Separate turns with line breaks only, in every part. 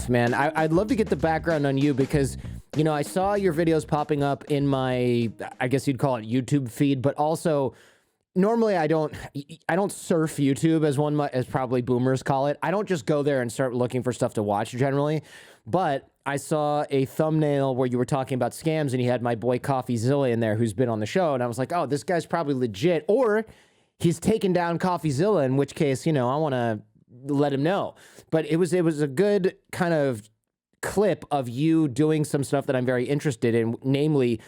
stuff, man. I'd love to get the background on you because, you know, I saw your videos popping up in my, I guess you'd call it YouTube feed, but also normally I don't surf YouTube as probably boomers call it. I don't just go there and start looking for stuff to watch generally, but I saw a thumbnail where you were talking about scams and you had my boy CoffeeZilla in there who's been on the show. And I was like, oh, this guy's probably legit, or he's taken down CoffeeZilla, in which case, you know, I want to let him know. But it was a good kind of clip of you doing some stuff that I'm very interested in, namely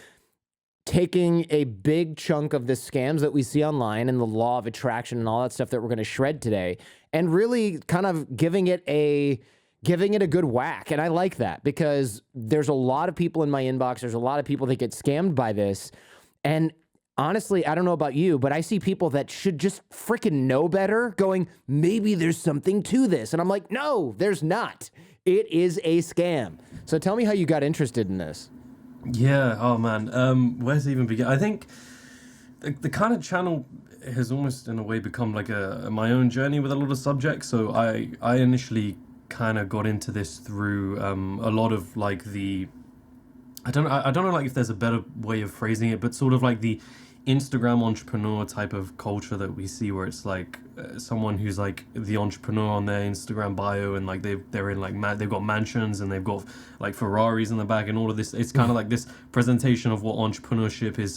taking a big chunk of the scams that we see online and the law of attraction and all that stuff that we're going to shred today, and really kind of giving it a good whack. And I like that because there's a lot of people in my inbox. There's a lot of people that get scammed by this. And honestly, I don't know about you, but I see people that should just freaking know better going, maybe there's something to this. And I'm like, no, there's not. It is a scam. So tell me how you got interested in this.
Yeah, oh man, where to even begin? I think the kind of channel has almost in a way become like my own journey with a lot of subjects. So I initially kind of got into this through a lot of like I don't know like if there's a better way of phrasing it, but sort of like the Instagram entrepreneur type of culture that we see, where it's like someone who's like the entrepreneur on their Instagram bio, and like they're in like they've got mansions and they've got like Ferraris in the back and all of this. It's kind of like this presentation of what entrepreneurship is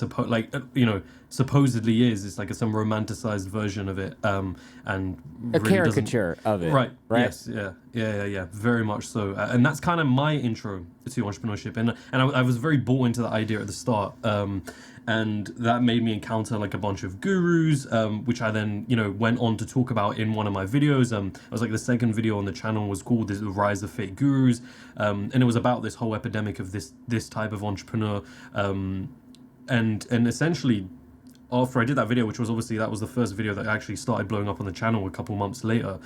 supposedly is. It's like some romanticized version of it, and
a really caricature of it.
Right. Yes. Yeah. Very much so. And that's kind of my intro to entrepreneurship, and I was very bought into that idea at the start. And that made me encounter like a bunch of gurus, which I then, went on to talk about in one of my videos. It was like the second video on the channel was called The Rise of Fake Gurus. And it was about this whole epidemic of this type of entrepreneur. And essentially, after I did that video, which was obviously, that was the first video that actually started blowing up on the channel a couple months later,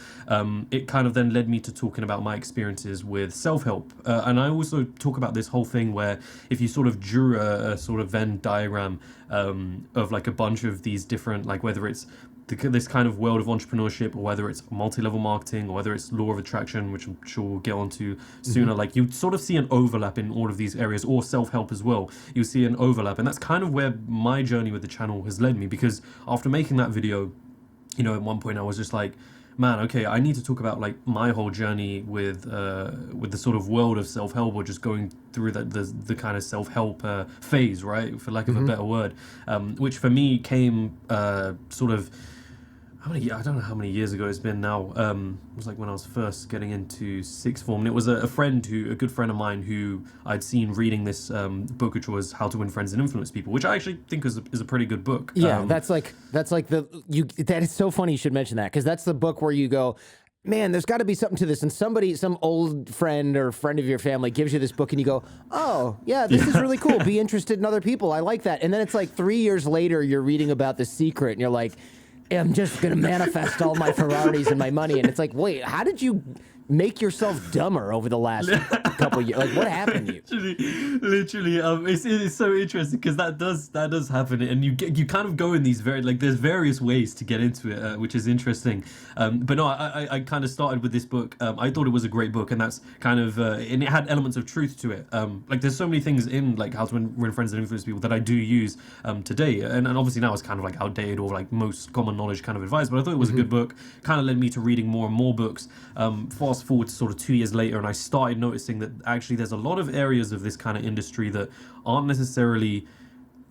it kind of then led me to talking about my experiences with self-help. And I also talk about this whole thing where if you sort of drew a sort of Venn diagram of like a bunch of these different, like whether it's this kind of world of entrepreneurship, or whether it's multi-level marketing, or whether it's law of attraction, which I'm sure we'll get onto sooner, like you sort of see an overlap in all of these areas, or self-help as well. You see an overlap, and that's kind of where my journey with the channel has led me, because after making that video, at one point I was just like, man, okay, I need to talk about like my whole journey with the sort of world of self-help, or just going through the kind of self-help phase, right, for lack of a better word, which for me came sort of, I don't know how many years ago it's been now. It was like when I was first getting into sixth form, and it was a good friend of mine who I'd seen reading this book, which was How to Win Friends and Influence People, which I actually think is a pretty good book.
Yeah, that is so funny you should mention that, because that's the book where you go, man, there's got to be something to this, and some old friend or friend of your family gives you this book and you go, oh yeah, this is really cool, be interested in other people, I like that. And then it's like 3 years later you're reading about The Secret and you're like, I'm just going to manifest all my Ferraris and my money. And it's like, wait, how did you make yourself dumber over the last couple of years? Like, what happened to you?
Literally, it's so interesting, because that does happen, and you kind of go in these there's various ways to get into it, which is interesting. But no, I kind of started with this book. I thought it was a great book, and that's kind of and it had elements of truth to it. Like there's so many things in like How to Win Friends and Influence People that I do use today, and obviously now it's kind of like outdated, or like most common knowledge kind of advice. But I thought it was a good book. Kind of led me to reading more and more books. Fast forward to sort of 2 years later, and I started noticing that actually there's a lot of areas of this kind of industry that aren't necessarily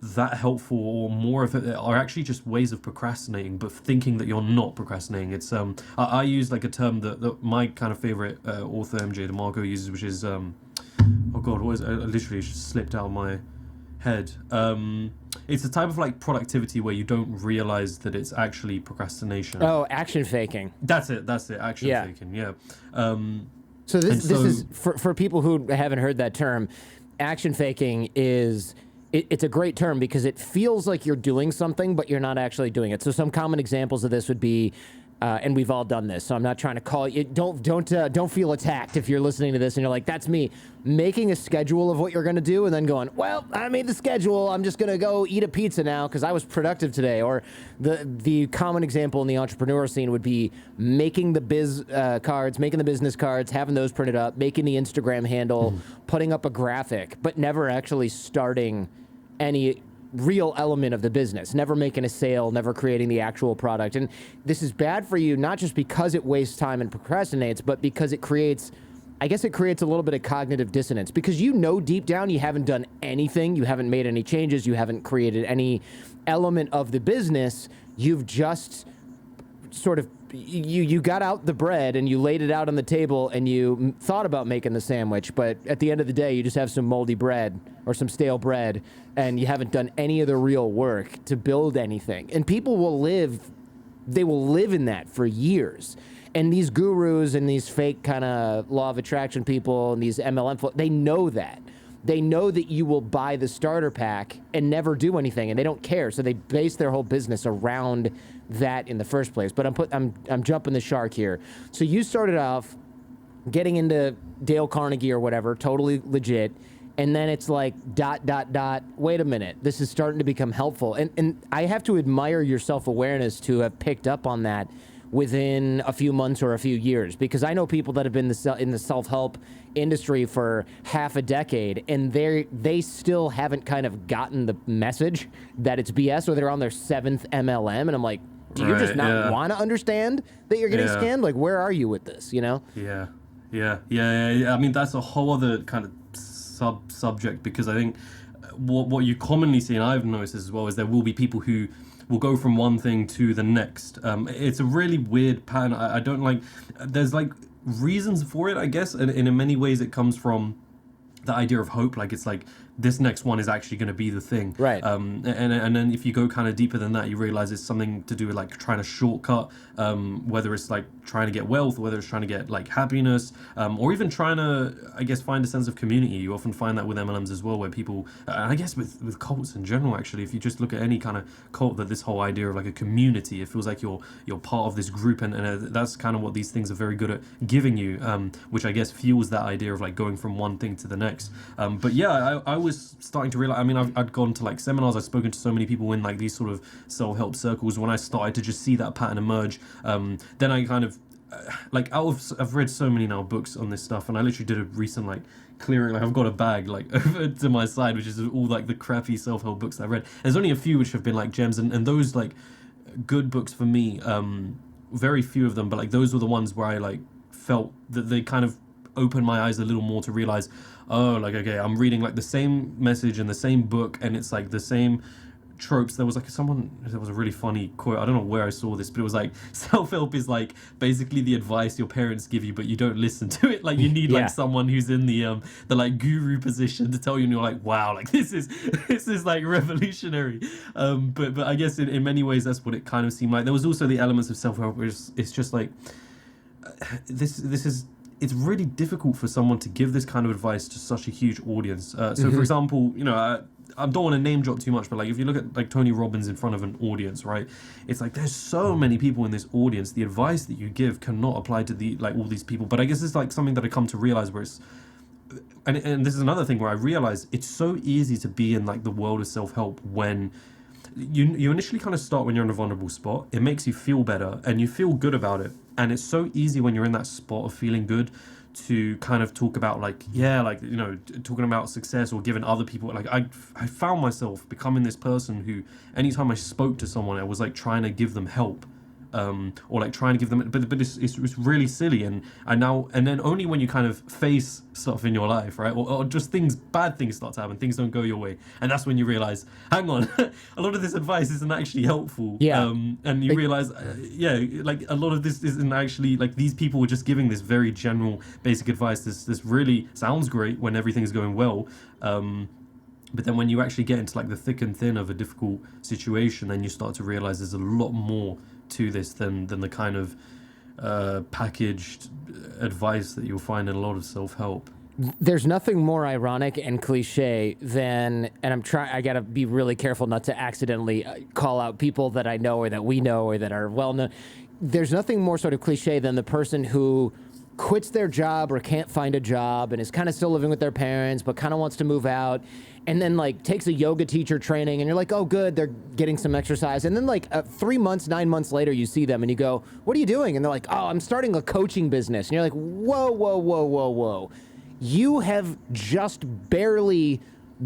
that helpful, or more of it are actually just ways of procrastinating, but thinking that you're not procrastinating. It's I use like a term that my kind of favorite author MJ DeMarco uses, which is oh god, what is it? It literally just slipped out of my head. It's a type of like productivity where you don't realize that it's actually procrastination.
Oh, action faking.
That's it. Action faking. Yeah.
So this is for people who haven't heard that term. Action faking is it's a great term because it feels like you're doing something, but you're not actually doing it. So some common examples of this would be and we've all done this. So I'm not trying to call you. Don't feel attacked if you're listening to this and you're like, that's me. Making a schedule of what you're going to do and then going, well, I made the schedule. I'm just going to go eat a pizza now because I was productive today. Or the common example in the entrepreneur scene would be making the biz cards, making the business cards, having those printed up, making the Instagram handle, putting up a graphic, but never actually starting any real element of the business, never making a sale, never creating the actual product. And this is bad for you, not just because it wastes time and procrastinates, but because it creates a little bit of cognitive dissonance, because you know deep down you haven't done anything, you haven't made any changes, you haven't created any element of the business, you've just sort of, you got out the bread and you laid it out on the table and you thought about making the sandwich, but at the end of the day, you just have some moldy bread or some stale bread and you haven't done any of the real work to build anything. And people will live in that for years. And these gurus and these fake kind of law of attraction people and these MLM, they know that. They know that you will buy the starter pack and never do anything, and they don't care. So they base their whole business around that in the first place. But I'm jumping the shark here. So you started off getting into Dale Carnegie or whatever, totally legit, and then it's like ... Wait a minute, this is starting to become helpful. And I have to admire your self-awareness to have picked up on that within a few months or a few years, because I know people that have been in the self-help industry for half a decade and they still haven't kind of gotten the message that it's BS, or they're on their 7th MLM, and I'm like, do you just not want to understand that you're getting scammed? Like, where are you with this, you know?
Yeah. I mean, that's a whole other kind of subject, because I think what you commonly see, and I've noticed as well, is there will be people who will go from one thing to the next. It's a really weird pattern. I don't like, there's like reasons for it, I guess, and in many ways it comes from the idea of hope. Like, it's like, this next one is actually going to be the thing.
Right.
And then if you go kind of deeper than that, you realize it's something to do with like trying to shortcut, whether it's like trying to get wealth, whether it's trying to get like happiness, or even trying to, I guess, find a sense of community. You often find that with MLMs as well, where people, and I guess with cults in general, actually, if you just look at any kind of cult, that this whole idea of like a community, it feels like you're part of this group, and that's kind of what these things are very good at giving you, which I guess fuels that idea of like going from one thing to the next. But yeah, I was starting to realize, I mean, I'd gone to like seminars, I've spoken to so many people in like these sort of self-help circles. When I started to just see that pattern emerge, then I kind of like, I've read so many now books on this stuff, and I literally did a recent like clearing, like I've got a bag like over to my side, which is all like the crappy self-help books I read. There's only a few which have been like gems, and those like good books for me, very few of them, but like those were the ones where I like felt that they kind of opened my eyes a little more to realize, oh, like, okay, I'm reading like the same message in the same book, and it's like the same tropes. There was a really funny quote, I don't know where I saw this, but it was like, self-help is like basically the advice your parents give you, but you don't listen to it. Like, you need like someone who's in the like guru position to tell you, and you're like, wow, like this is like revolutionary. But I guess in many ways that's what it kind of seemed like. There was also the elements of self-help where it's just like, it's really difficult for someone to give this kind of advice to such a huge audience. So for example, you know, I don't want to name drop too much, but like if you look at like Tony Robbins in front of an audience, right? It's like there's so many people in this audience. The advice that you give cannot apply to the like all these people. But I guess it's like something that I come to realize where it's, and this is another thing where I realize it's so easy to be in like the world of self-help when you initially kind of start when you're in a vulnerable spot. It makes you feel better and you feel good about it. And it's so easy when you're in that spot of feeling good to kind of talk about like, like, you know, talking about success or giving other people, like I found myself becoming this person who anytime I spoke to someone, I was like trying to give them help. Or like trying to give them, but it's really silly, and then only when you kind of face stuff in your life, right, or just bad things start to happen, things don't go your way, and that's when you realize, hang on, a lot of this advice isn't actually helpful. And you realize, like a lot of this isn't actually, like, these people were just giving this very general, basic advice. This really sounds great when everything's going well. But then when you actually get into like the thick and thin of a difficult situation, then you start to realize there's a lot more to this than the kind of packaged advice that you'll find in a lot of self-help.
There's nothing more ironic and cliche than, and I gotta be really careful not to accidentally call out people that I know or that we know or that are well known. there's nothing more sort of cliche than the person who quits their job or can't find a job and is kind of still living with their parents, but kind of wants to move out, and then like takes a yoga teacher training, and you're like, oh, good, they're getting some exercise. And then like 3 months, 9 months later, you see them and you go, what are you doing? And they're like, oh, I'm starting a coaching business. And you're like, whoa, whoa, whoa, whoa, whoa. You have just barely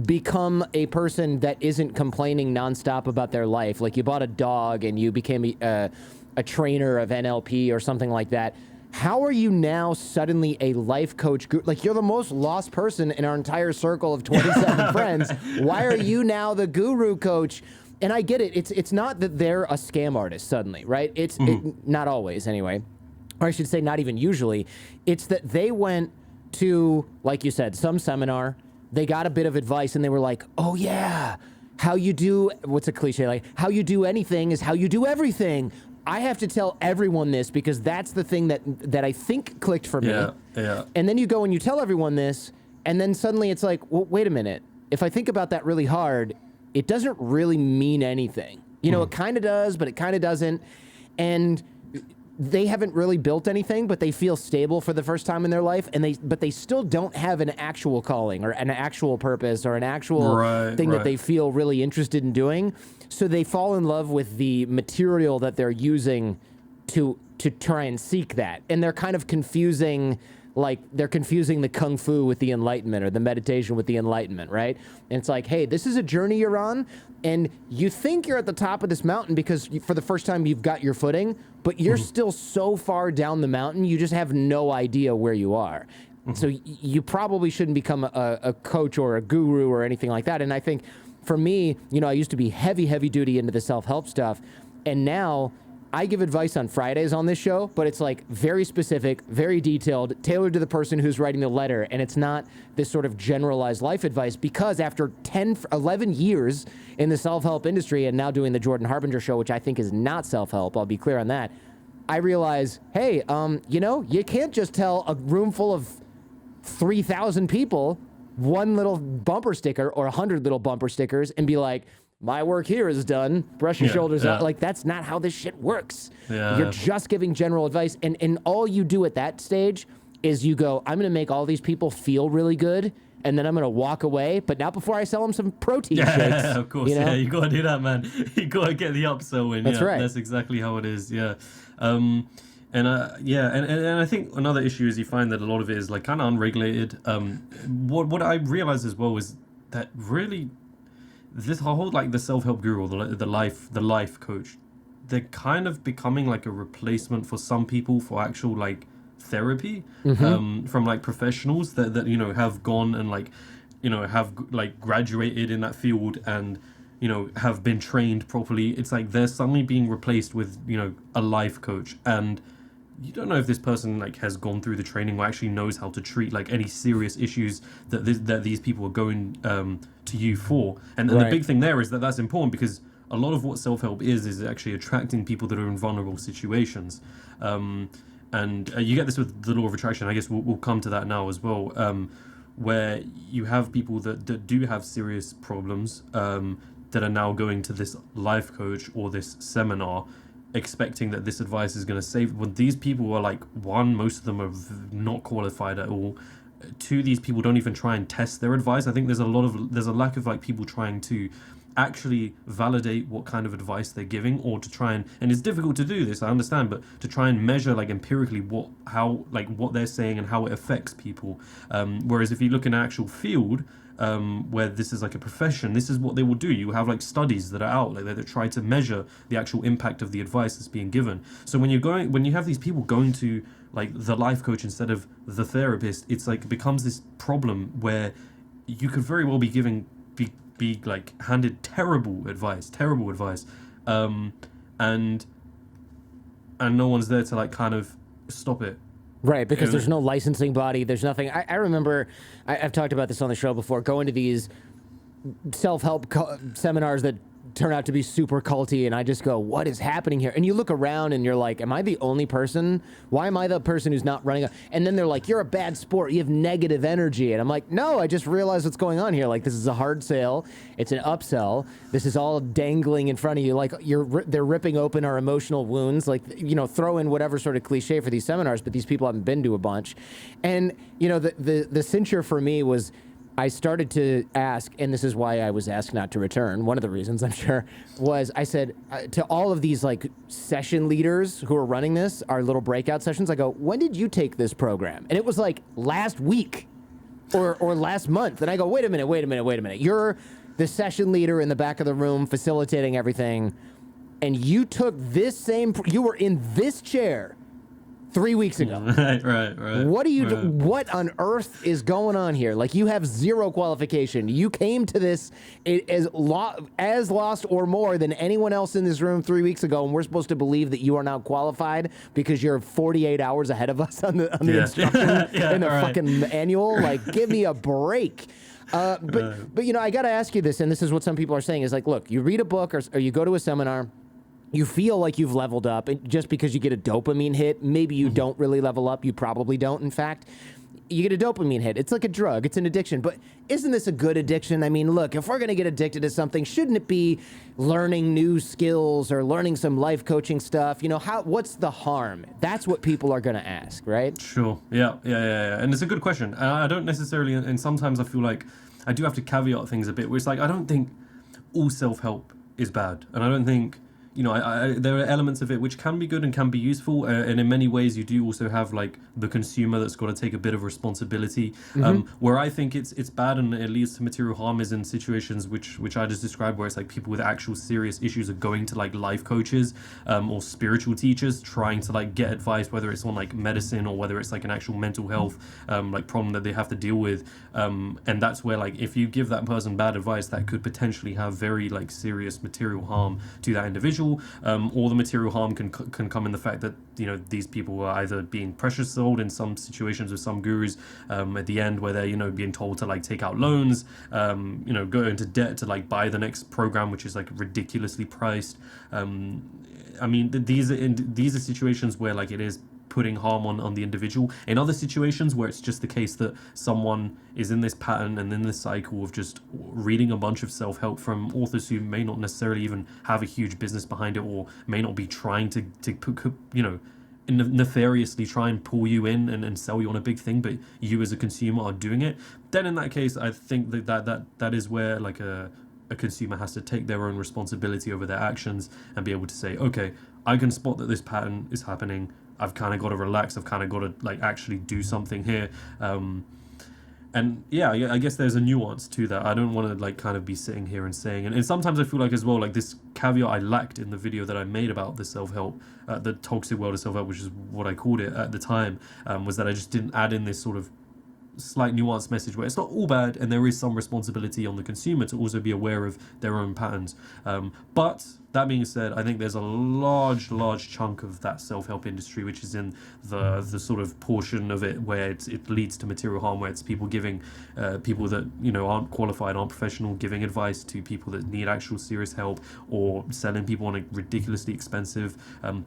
become a person that isn't complaining nonstop about their life. Like you bought a dog and you became a trainer of NLP or something like that. How are you now suddenly a life coach? Like you're the most lost person in our entire circle of 27 friends. Why are you now the guru coach? And I get it. It's not that they're a scam artist suddenly, right? It's not always anyway. Or I should say not even usually. It's that they went to, like you said, some seminar. They got a bit of advice and they were like, oh yeah, how you do, what's a cliche, like how you do anything is how you do everything. I have to tell everyone this because that's the thing that I think clicked for me.
Yeah.
And then you go and you tell everyone this, and then suddenly it's like, well, wait a minute. If I think about that really hard, it doesn't really mean anything. You know, it kind of does, but it kind of doesn't. And they haven't really built anything, but they feel stable for the first time in their life, but they still don't have an actual calling or an actual purpose or an actual thing that they feel really interested in doing. So they fall in love with the material that they're using to try and seek that. And they're kind of confusing, like they're confusing the kung fu with the enlightenment or the meditation with the enlightenment, right? And it's like, hey, this is a journey you're on, and you think you're at the top of this mountain because for the first time you've got your footing, but you're still so far down the mountain, you just have no idea where you are. So you probably shouldn't become a coach or a guru or anything like that. And I think for me, you know, I used to be heavy duty into the self-help stuff, and now I give advice on Fridays on this show, but it's like very specific, very detailed, tailored to the person who's writing the letter. And it's not this sort of generalized life advice, because after 11 years in the self-help industry and now doing the Jordan Harbinger show, which I think is not self-help, I'll be clear on that, I realize, hey, you know, you can't just tell a room full of 3,000 people one little bumper sticker or 100 little bumper stickers and be like, my work here is done, brush your shoulders out. Like, that's not how this shit works. You're just giving general advice. And all you do at that stage is you go, I'm going to make all these people feel really good, and then I'm going to walk away, but not before I sell them some protein shakes.
Yeah, of course. You know? Yeah, you got to do that, man. You got to get the upsell in.
That's right.
That's exactly how it is. Yeah. And I think another issue is you find that a lot of it is like kind of unregulated. What I realized as well is that really this whole like the self-help guru or the life coach, they're kind of becoming like a replacement for some people for actual like therapy from like professionals that you know have gone and like you know have like graduated in that field and you know have been trained properly. It's like they're suddenly being replaced with you know a life coach, and you don't know if this person like has gone through the training or actually knows how to treat like any serious issues that these people are going to you for. And the big thing there is that that's important, because a lot of what self-help is actually attracting people that are in vulnerable situations. And you get this with the law of attraction. I guess we'll come to that now as well, where you have people that do have serious problems that are now going to this life coach or this seminar expecting that this advice is going to save. When these people are like, one, most of them are not qualified at all. Two, these people don't even try and test their advice. I think there's a lack of like people trying to actually validate what kind of advice they're giving, or to try and it's difficult to do this, I understand, but to try and measure like empirically what they're saying and how it affects people. Whereas if you look in an actual field where this is like a profession, this is what they will do. You have like studies that are out like that try to measure the actual impact of the advice that's being given. So when you have these people going to like the life coach instead of the therapist, it's like it becomes this problem where you could very well be be like handed terrible advice, and no one's there to like kind of stop it.
Right, because there's no licensing body, there's nothing. I remember, I've talked about this on the show before, going to these self-help seminars that turn out to be super culty, and I just go, what is happening here? And you look around and you're like, am I the only person? Why am I the person who's not running? And then they're like, you're a bad sport. You have negative energy. And I'm like, no, I just realized what's going on here. Like, this is a hard sale. It's an upsell. This is all dangling in front of you. Like, they're ripping open our emotional wounds. Like, you know, throw in whatever sort of cliche for these seminars, but these people haven't been to a bunch. And, you know, the cincher for me was, I started to ask, and this is why I was asked not to return. One of the reasons, I'm sure, was I said to all of these like session leaders who are running this, our little breakout sessions, I go, when did you take this program? And it was like last week or last month. And I go, wait a minute. You're the session leader in the back of the room facilitating everything. And you took you were in this chair 3 weeks ago.
Right.
What do you do? What on earth is going on here? Like, you have zero qualification. You came to this as lost or more than anyone else in this room 3 weeks ago, and we're supposed to believe that you are now qualified because you're 48 hours ahead of us on the instruction in the fucking manual. Like, give me a break. But you know, I got to ask you this, and this is what some people are saying, is like, look, you read a book or you go to a seminar, you feel like you've leveled up, and just because you get a dopamine hit, maybe you don't really level up. You probably don't, in fact. You get a dopamine hit. It's like a drug. It's an addiction. But isn't this a good addiction? I mean, look, if we're going to get addicted to something, shouldn't it be learning new skills or learning some life coaching stuff? You know, what's the harm? That's what people are going to ask, right?
Sure. Yeah. And it's a good question. I don't necessarily, and sometimes I feel like I do have to caveat things a bit, where it's like, I don't think all self-help is bad. And I don't think, you know, there are elements of it which can be good and can be useful, and in many ways you do also have like the consumer that's got to take a bit of responsibility. Where I think it's bad and it leads to material harm is in situations which I just described, where it's like people with actual serious issues are going to like life coaches or spiritual teachers trying to like get advice, whether it's on like medicine or whether it's like an actual mental health like problem that they have to deal with, and that's where like if you give that person bad advice, that could potentially have very like serious material harm to that individual. Or the material harm can come in the fact that, you know, these people were either being pressure sold in some situations with some gurus at the end, where they're, you know, being told to like take out loans, you know, go into debt to like buy the next program, which is like ridiculously priced. I mean, these are situations where like it is putting harm on the individual. In other situations where it's just the case that someone is in this pattern and in this cycle of just reading a bunch of self-help from authors who may not necessarily even have a huge business behind it, or may not be trying to you know, nefariously try and pull you in and sell you on a big thing, but you as a consumer are doing it, then in that case I think that is where like a consumer has to take their own responsibility over their actions and be able to say, okay, I can spot that this pattern is happening. I've kind of got to relax. I've kind of got to like actually do something here. And yeah, I guess there's a nuance to that. I don't want to like kind of be sitting here and saying, and sometimes I feel like as well, like this caveat I lacked in the video that I made about the self-help, the toxic world of self-help, which is what I called it at the time, was that I just didn't add in this sort of slight nuanced message where it's not all bad and there is some responsibility on the consumer to also be aware of their own patterns. But that being said, I think there's a large chunk of that self-help industry which is in the sort of portion of it where it leads to material harm, where it's people giving people that, you know, aren't qualified, aren't professional, giving advice to people that need actual serious help, or selling people on a ridiculously expensive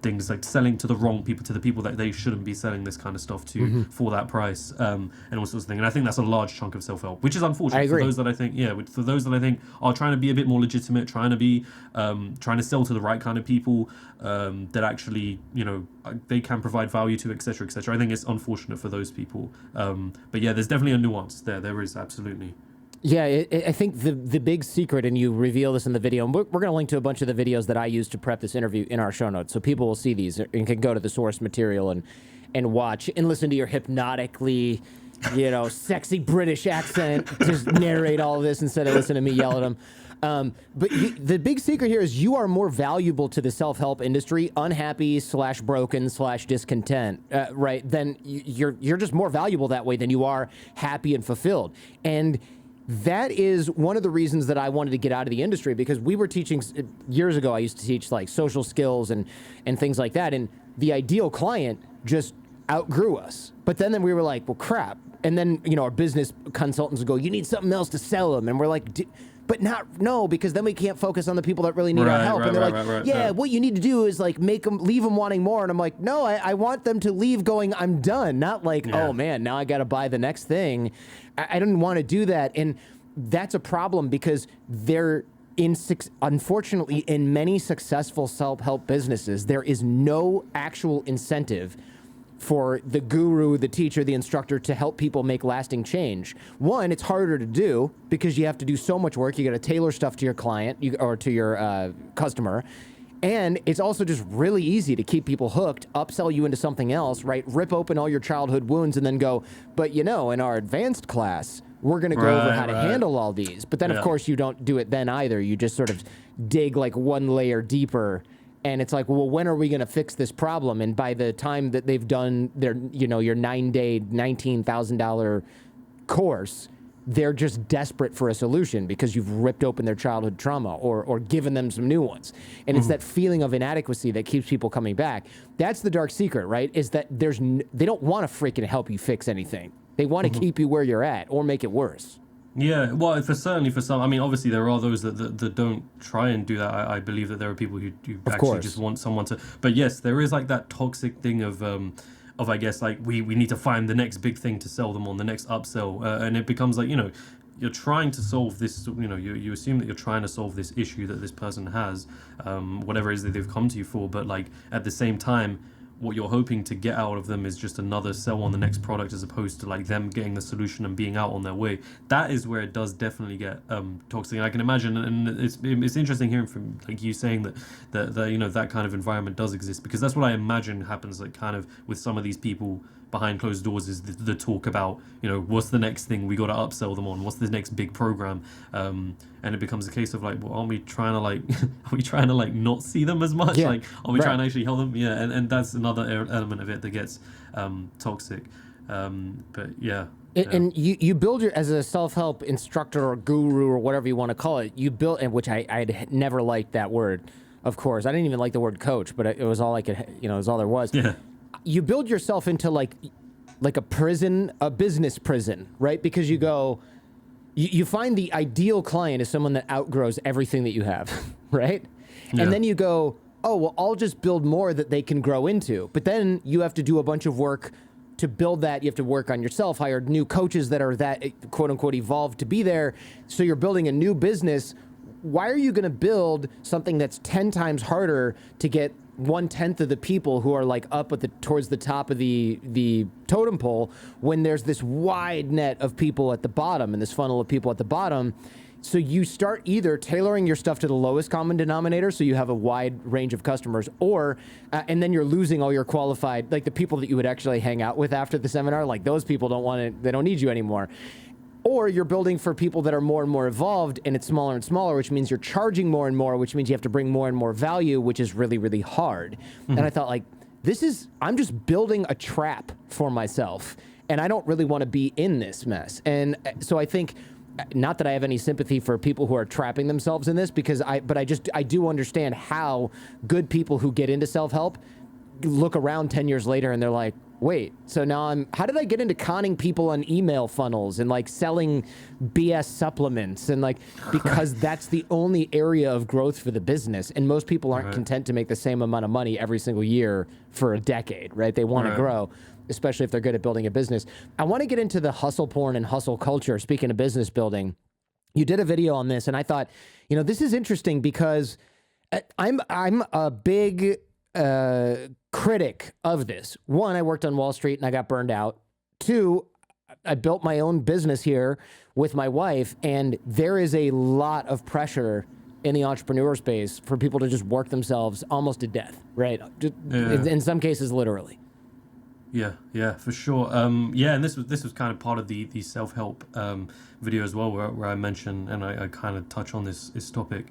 things, like selling to the wrong people, to the people that they shouldn't be selling this kind of stuff to for that price, and all sorts of things. And I think that's a large chunk of self-help, which is unfortunate for those that I think are trying to be a bit more legitimate, trying to sell to the right kind of people that actually, you know, they can provide value to, etc. I think it's unfortunate for those people, but yeah, there's definitely a nuance there is absolutely.
Yeah, I think the big secret, and you reveal this in the video, and we're going to link to a bunch of the videos that I used to prep this interview in our show notes, so people will see these and can go to the source material and watch and listen to your hypnotically, you know, sexy British accent just narrate all of this instead of listening to me yell at them. But the big secret here is you are more valuable to the self-help industry, unhappy / broken / discontent, right? Then you're just more valuable that way than you are happy and fulfilled. And that is one of the reasons that I wanted to get out of the industry, because we were teaching years ago. I used to teach like social skills and things like that. And the ideal client just outgrew us. But then we were like, well, crap. And then, you know, our business consultants would go, you need something else to sell them. And we're like, but no, because then we can't focus on the people that really need our help. And they're like, yeah, what you need to do is like leave them wanting more. And I'm like, no, I want them to leave going, I'm done. Not like, oh man, now I got to buy the next thing. I didn't want to do that. And that's a problem because unfortunately, in many successful self-help businesses, there is no actual incentive for the guru, the teacher, the instructor to help people make lasting change. One, it's harder to do because you have to do so much work. You got to tailor stuff to your client or to your customer. And it's also just really easy to keep people hooked, upsell you into something else, right? Rip open all your childhood wounds and then go, but in our advanced class, we're going to go over how to handle all these. But then, of course, you don't do it then either. You just sort of dig like one layer deeper. And it's like, well, when are we going to fix this problem? And by the time that they've done their, your 9-day, $19,000 course, they're just desperate for a solution because you've ripped open their childhood trauma or given them some new ones. And it's that feeling of inadequacy that keeps people coming back. That's the dark secret, right? Is that they don't want to freaking help you fix anything. They want to keep you where you're at or make it worse.
Yeah, well, certainly for some. I mean, obviously there are those that don't try and do that. I believe that there are people who actually just want someone to. But yes, there is like that toxic thing of I guess like we need to find the next big thing to sell them on, the next upsell, and it becomes like you're trying to solve this. You assume that you're trying to solve this issue that this person has, whatever it is that they've come to you for. But like at the same time, what you're hoping to get out of them is just another sell on the next product as opposed to like them getting the solution and being out on their way. That is where it does definitely get toxic. And I can imagine, and it's interesting hearing from like you saying that that kind of environment does exist, because that's what I imagine happens like kind of with some of these people behind closed doors, is the talk about what's the next thing we got to upsell them on, what's the next big program, and it becomes a case of like, well, aren't we trying to not see them as much? Like, are we trying to actually help them? And that's another element of it that gets toxic. But and
you build as a self-help instructor or guru or whatever you want to call it, you build, and which I'd never liked that word, of course. I didn't even like the word coach, but it was all I could, it was all there was. You build yourself into like a prison, a business prison, right? Because you find the ideal client is someone that outgrows everything that you have, right? And then you go, oh, well, I'll just build more that they can grow into. But then you have to do a bunch of work to build that. You have to work on yourself, hire new coaches that are that quote unquote evolved to be there. So you're building a new business. Why are you going to build something that's 10 times harder to get 1/10 of the people who are like up towards the top of the totem pole when there's this wide net of people at the bottom and this funnel of people at the bottom? So you start either tailoring your stuff to the lowest common denominator, so you have a wide range of customers, or and then you're losing all your qualified, like the people that you would actually hang out with after the seminar. Like those people they don't need you anymore. Or you're building for people that are more and more evolved, and it's smaller and smaller, which means you're charging more and more, which means you have to bring more and more value, which is really, really hard. And I thought, like, I'm just building a trap for myself, and I don't really want to be in this mess. And so I think, not that I have any sympathy for people who are trapping themselves in this, but I do understand how good people who get into self-help look around 10 years later and they're like, wait, so now how did I get into conning people on email funnels and like selling BS supplements? And like, because that's the only area of growth for the business. And most people aren't content to make the same amount of money every single year for a decade, right? They want to grow, especially if they're good at building a business. I want to get into the hustle porn and hustle culture. Speaking of business building, you did a video on this and I thought, this is interesting because I'm a big critic of this. One, I worked on Wall Street and I got burned out. Two, I built my own business here with my wife, and there is a lot of pressure in the entrepreneur space for people to just work themselves almost to death, right? In some cases, literally.
Yeah, for sure. And this was kind of part of the self-help video as well, where I mention and I kind of touch on this topic.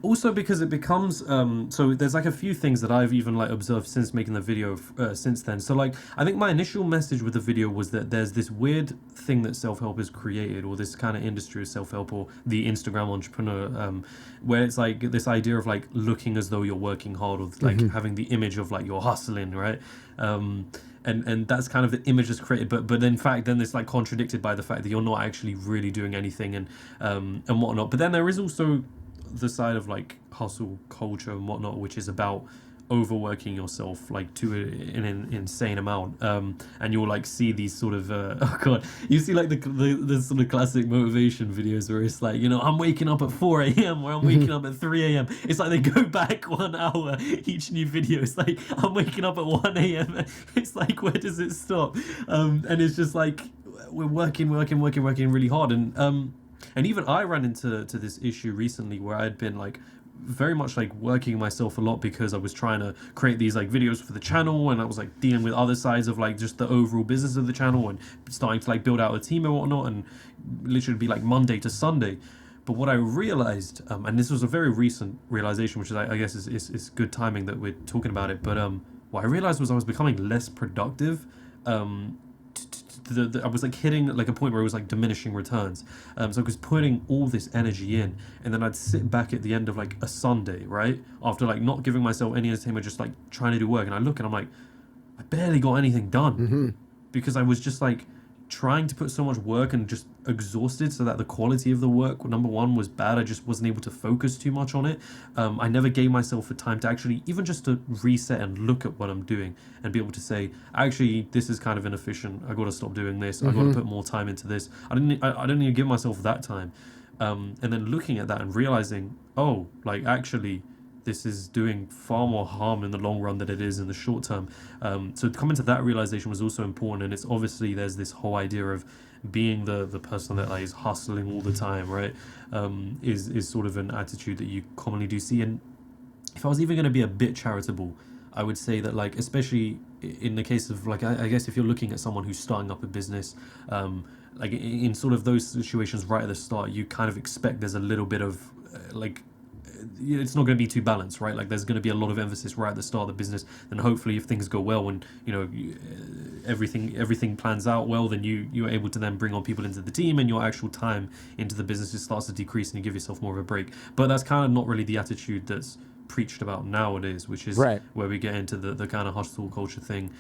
Also because it becomes so there's like a few things that I've even like observed since making the video since then. So like I think my initial message with the video was that there's this weird thing that self-help has created, or this kind of industry of self-help, or the Instagram entrepreneur, where it's like this idea of like looking as though you're working hard, or like having the image of like you're hustling, right? and that's kind of the image that's created, but in fact then it's like contradicted by the fact that you're not actually really doing anything and whatnot. But then there is also the side of like hustle culture and whatnot, which is about overworking yourself like to an insane amount, and you'll like see these sort of oh god, you see like the sort of classic motivation videos where it's like, you know, I'm waking up at 4 a.m. or I'm waking up at 3 a.m. It's like they go back 1 hour each new video. It's like I'm waking up at 1 a.m. It's like, where does it stop? And it's just like we're working really hard, and even I ran into this issue recently where I'd been like very much like working myself a lot because I was trying to create these like videos for the channel, and I was like dealing with other sides of like just the overall business of the channel and starting to like build out a team and whatnot, and literally be like Monday to Sunday. But what I realized, and this was a very recent realization, which is I guess is good timing that we're talking about it, but what I realized was I was becoming less productive. I was like hitting like a point where it was like diminishing returns. So I was putting all this energy in, and then I'd sit back at the end of like a Sunday, right, after like not giving myself any entertainment, just like trying to do work, and I look and I'm like, I barely got anything done, because I was just like trying to put so much work and just exhausted, so that the quality of the work, number one, was bad. I just wasn't able to focus too much on it. I never gave myself the time to actually even just to reset and look at what I'm doing and be able to say, actually, this is kind of inefficient. I got to stop doing this. I got to put more time into this. I didn't even give myself that time. And then looking at that and realizing, oh, like actually, this is doing far more harm in the long run than it is in the short term. So coming to that realization was also important, and it's obviously there's this whole idea of being the person that like is hustling all the time, right? Is sort of an attitude that you commonly do see. And if I was even going to be a bit charitable, I would say that like, especially in the case of like, I guess if you're looking at someone who's starting up a business, like in sort of those situations right at the start, you kind of expect there's a little bit of like, it's not going to be too balanced, right? Like there's going to be a lot of emphasis right at the start of the business, and hopefully if things go well and you know everything plans out well, then you're able to then bring on people into the team, and your actual time into the business just starts to decrease and you give yourself more of a break. But that's kind of not really the attitude that's preached about nowadays, which is where we get into the kind of hustle culture thing.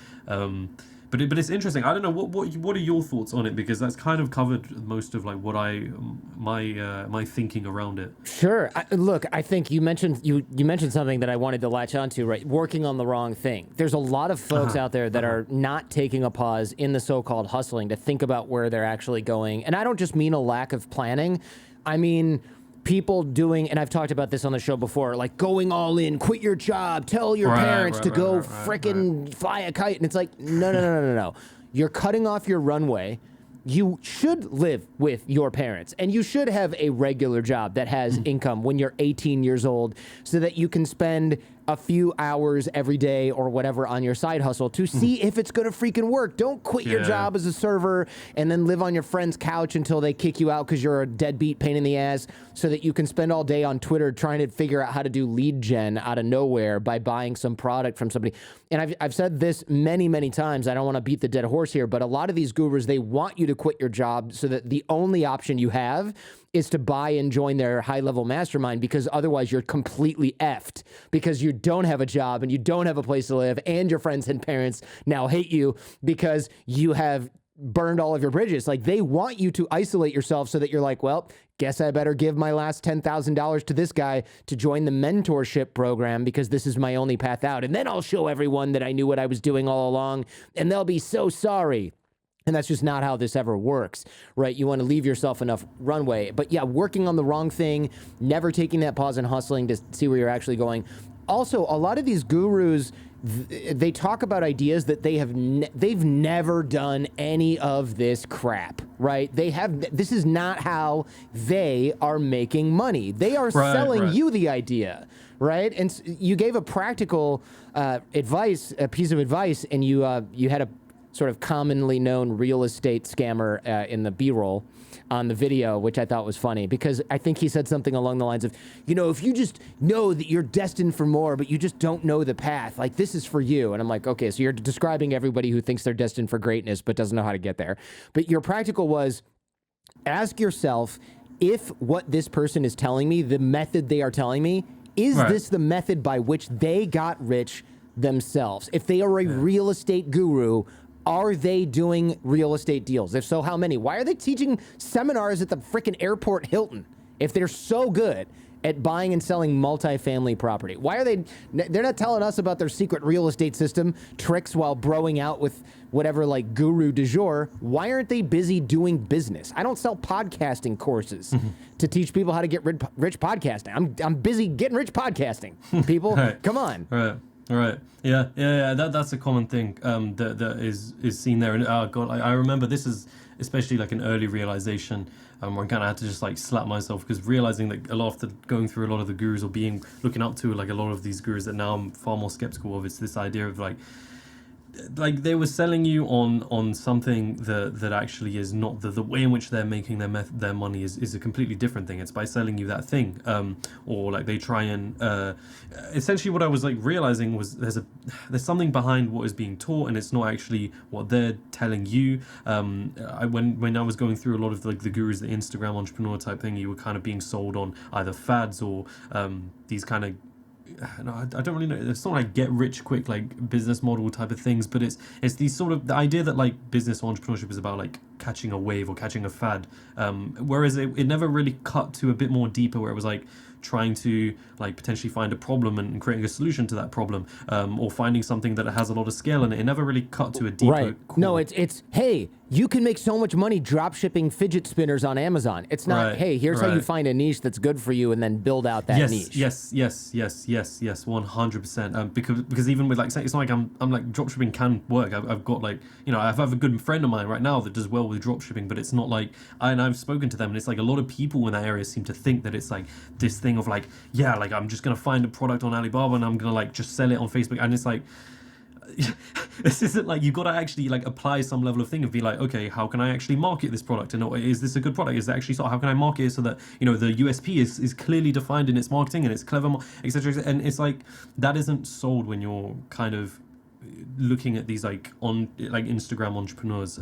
But it's interesting. I don't know what are your thoughts on it, because that's kind of covered most of like what my thinking around it.
Sure. Look, I think you mentioned something that I wanted to latch onto, right? Working on the wrong thing. There's a lot of folks out there that are not taking a pause in the so-called hustling to think about where they're actually going. And I don't just mean a lack of planning. I mean people doing, and I've talked about this on the show before, like going all in, quit your job, tell your parents to go frickin' fly a kite. And it's like, no. You're cutting off your runway. You should live with your parents, and you should have a regular job that has income when you're 18 years old, so that you can spend a few hours every day or whatever on your side hustle to see if it's going to freaking work. Don't quit your job as a server and then live on your friend's couch until they kick you out because you're a deadbeat pain in the ass, so that you can spend all day on Twitter trying to figure out how to do lead gen out of nowhere by buying some product from somebody. And I've said this many times. I don't want to beat the dead horse here, but a lot of these gurus, they want you to quit your job so that the only option you have is to buy and join their high-level mastermind, because otherwise you're completely effed, because you don't have a job and you don't have a place to live, and your friends and parents now hate you because you have burned all of your bridges. Like, they want you to isolate yourself so that you're like, well, guess I better give my last $10,000 to this guy to join the mentorship program, because this is my only path out. And then I'll show everyone that I knew what I was doing all along, and they'll be so sorry. And that's just not how this ever works, right? You want to leave yourself enough runway. But yeah, working on the wrong thing, never taking that pause and hustling to see where you're actually going. Also, a lot of these gurus, they talk about ideas that they've never done any of this crap, right? This is not how they are making money. They are selling you the idea, right? And you gave a practical piece of advice, and you had a sort of commonly known real estate scammer in the B-roll on the video, which I thought was funny, because I think he said something along the lines of, you know, if you just know that you're destined for more, but you just don't know the path, like, this is for you. And I'm like, okay, so you're describing everybody who thinks they're destined for greatness but doesn't know how to get there. But your practical was, ask yourself if what this person is telling me, the method they are telling me, is this the method by which they got rich themselves? If they are a real estate guru, are they doing real estate deals? If so, how many? Why are they teaching seminars at the freaking airport Hilton if they're so good at buying and selling multifamily property? Why are they're not telling us about their secret real estate system tricks while broing out with whatever like guru du jour? Why aren't they busy doing business? I don't sell podcasting courses to teach people how to get rich podcasting. I'm busy getting rich podcasting. People, come on.
Right. Yeah. That's a common thing that is seen there. And oh god, I remember this is especially like an early realization where I kind of had to just like slap myself, because realizing that a lot of the going through a lot of the gurus or looking up to like a lot of these gurus that now I'm far more skeptical of. It's this idea of like they were selling you on something that actually is not the way in which they're making their money is a completely different thing. It's by selling you that thing, or like they try and essentially what I was like realizing was there's something behind what is being taught, and it's not actually what they're telling you. When I was going through a lot of like the gurus, the Instagram entrepreneur type thing, you were kind of being sold on either fads or these kind of, no, I don't really know. It's not like get rich quick like business model type of things, but it's these sort of the idea that like business entrepreneurship is about like catching a wave or catching a fad, whereas it never really cut to a bit more deeper, where it was like trying to like potentially find a problem and creating a solution to that problem, or finding something that has a lot of scale in it. It never really cut to a deeper core.
No, it's hey, you can make so much money drop shipping fidget spinners on Amazon. It's not, hey, here's how you find a niche that's good for you and then build out that niche.
Yes, 100%. Because even with like, it's not like I'm like dropshipping can work. I've got like, you know, I have a good friend of mine right now that does well with dropshipping, but it's not like, I've spoken to them, and it's like a lot of people in that area seem to think that it's like this thing of like, yeah, like I'm just gonna find a product on Alibaba and I'm gonna like just sell it on Facebook, and it's like, this isn't like, you got to actually like apply some level of thing and be like, okay, how can I actually market this product, and is this a good product, is it actually, so how can I market it so that, you know, the USP is clearly defined in its marketing and it's clever, etc. And it's like that isn't sold when you're kind of looking at these like Instagram entrepreneurs,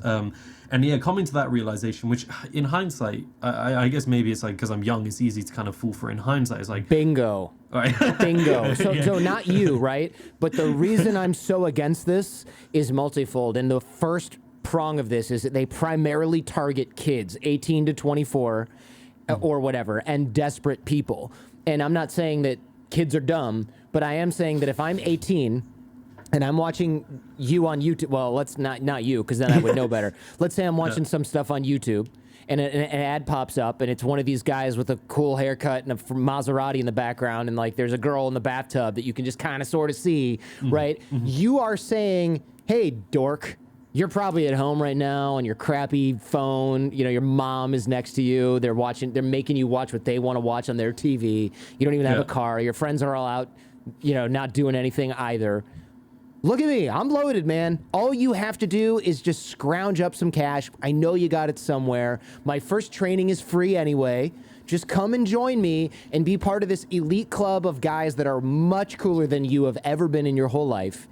and yeah, coming to that realization, which in hindsight, I guess maybe it's like because I'm young, it's easy to kind of fall for it. In hindsight, it's like
bingo.
All right.
Bingo. So not you, right? But the reason I'm so against this is multifold, and the first prong of this is that they primarily target kids 18 to 24 or whatever, and desperate people. And I'm not saying that kids are dumb, but I am saying that if I'm 18 and I'm watching you on YouTube, well, let's not you, because then I would know better. Let's say I'm watching some stuff on YouTube, and an ad pops up, and it's one of these guys with a cool haircut and a Maserati in the background, and like there's a girl in the bathtub that you can just kind of sort of see, right? You are saying, hey, dork, you're probably at home right now on your crappy phone. You know, your mom is next to you. They're making you watch what they want to watch on their TV. You don't even have a car. Your friends are all out, you know, not doing anything either. Look at me, I'm loaded, man. All you have to do is just scrounge up some cash. I know you got it somewhere. My first training is free anyway. Just come and join me and be part of this elite club of guys that are much cooler than you have ever been in your whole life.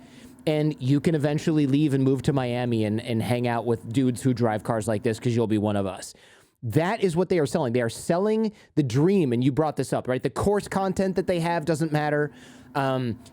And you can eventually leave and move to Miami and hang out with dudes who drive cars like this, because you'll be one of us. That is what they are selling. They are selling the dream, and you brought this up, right? The course content that they have doesn't matter.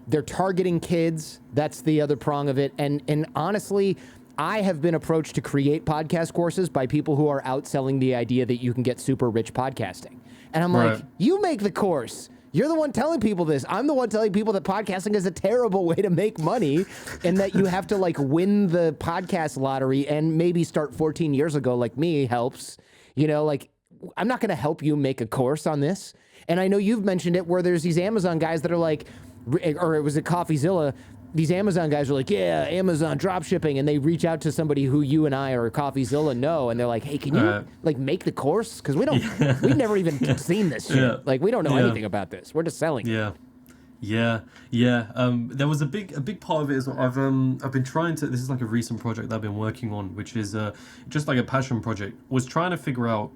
They're targeting kids. That's the other prong of it. And honestly, I have been approached to create podcast courses by people who are outselling the idea that you can get super rich podcasting. And I'm like, you make the course. You're the one telling people this. I'm the one telling people that podcasting is a terrible way to make money, and that you have to like win the podcast lottery and maybe start 14 years ago like me helps. You know, like, I'm not going to help you make a course on this. And I know you've mentioned it, where there's these Amazon guys that are like, or it was at CoffeeZilla, these Amazon guys are like, yeah, Amazon drop shipping, and they reach out to somebody who you and I or CoffeeZilla know, and they're like, hey, can you like make the course? Because we've never even seen this shit. Like, we don't know anything about this. We're just selling.
Yeah. There was a big part of it is I've been trying to. This is like a recent project that I've been working on, which is just like a passion project. Was trying to figure out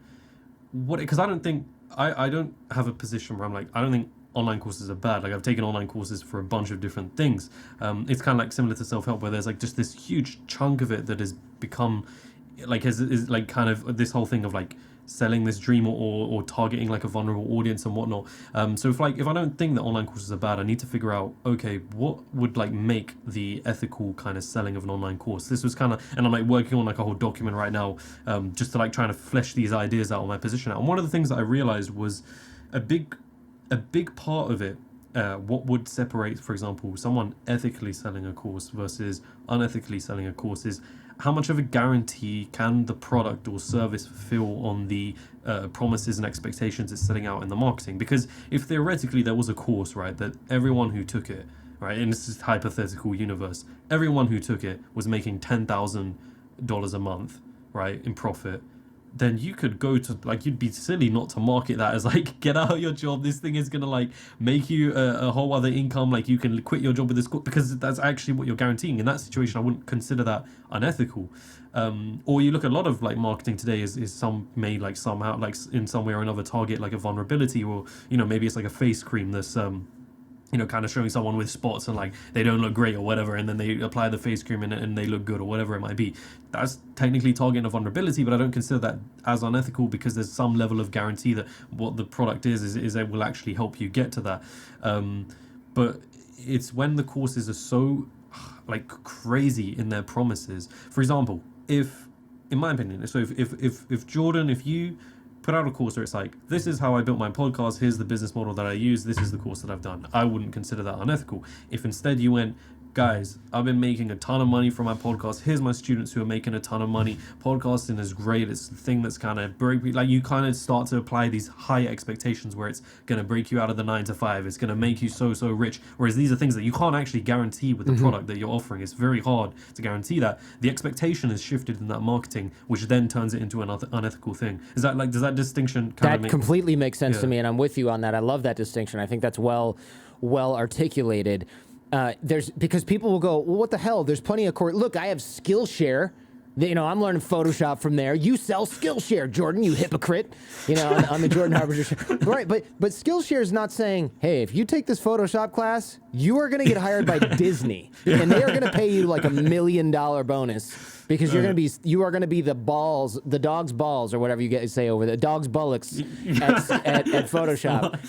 what, because I don't think I don't have a position where I'm like, I don't think online courses are bad. Like, I've taken online courses for a bunch of different things. It's kind of like similar to self-help, where there's like just this huge chunk of it that has become like is like kind of this whole thing of like selling this dream or targeting like a vulnerable audience and whatnot. So if I don't think that online courses are bad, I need to figure out, okay, what would like make the ethical kind of selling of an online course. This was kind of, and I'm like working on like a whole document right now, just to like trying to flesh these ideas out on my position out. And one of the things that I realized was a big part of it, what would separate, for example, someone ethically selling a course versus unethically selling a course is how much of a guarantee can the product or service fulfill on the promises and expectations it's setting out in the marketing. Because if theoretically there was a course, right, that everyone who took it, right, in this hypothetical universe, everyone who took it was making $10,000 a month, right, in profit, then you could go to, like, you'd be silly not to market that as like, get out of your job, this thing is gonna like make you a whole other income, like you can quit your job with this, because that's actually what you're guaranteeing. In that situation, I wouldn't consider that unethical. Or you look at a lot of like marketing today is some may like somehow like in some way or another target like a vulnerability, or you know, maybe it's like a face cream that's you know, kind of showing someone with spots and like they don't look great or whatever, and then they apply the face cream and they look good or whatever it might be. That's technically targeting a vulnerability, but I don't consider that as unethical, because there's some level of guarantee that what the product is it will actually help you get to that. But it's when the courses are so like crazy in their promises. For example, if, in my opinion, so if Jordan, if you put out a course where it's like, this is how I built my podcast, here's the business model that I use, this is the course that I've done, I wouldn't consider that unethical. If instead you went, guys, I've been making a ton of money from my podcast, here's my students who are making a ton of money, podcasting is great, it's the thing that's kind of break, like you kind of start to apply these high expectations where it's going to break you out of the 9 to 5, it's going to make you so rich, whereas these are things that you can't actually guarantee with the product that you're offering. It's very hard to guarantee that. The expectation is shifted in that marketing, which then turns it into an unethical thing. Is that like, does that distinction
completely makes sense to me, and I'm with you on that. I love that distinction. I think that's well articulated. Because people will go, well, what the hell? There's plenty of look, I have Skillshare. You know, I'm learning Photoshop from there. You sell Skillshare, Jordan, you hypocrite. You know, on the Jordan Harbinger show. Right, but Skillshare is not saying, hey, if you take this Photoshop class, you are going to get hired by Disney, and they are going to pay you like $1 million bonus, because you are going to be the dog's balls, or whatever you get to say over the dog's bullocks at Photoshop.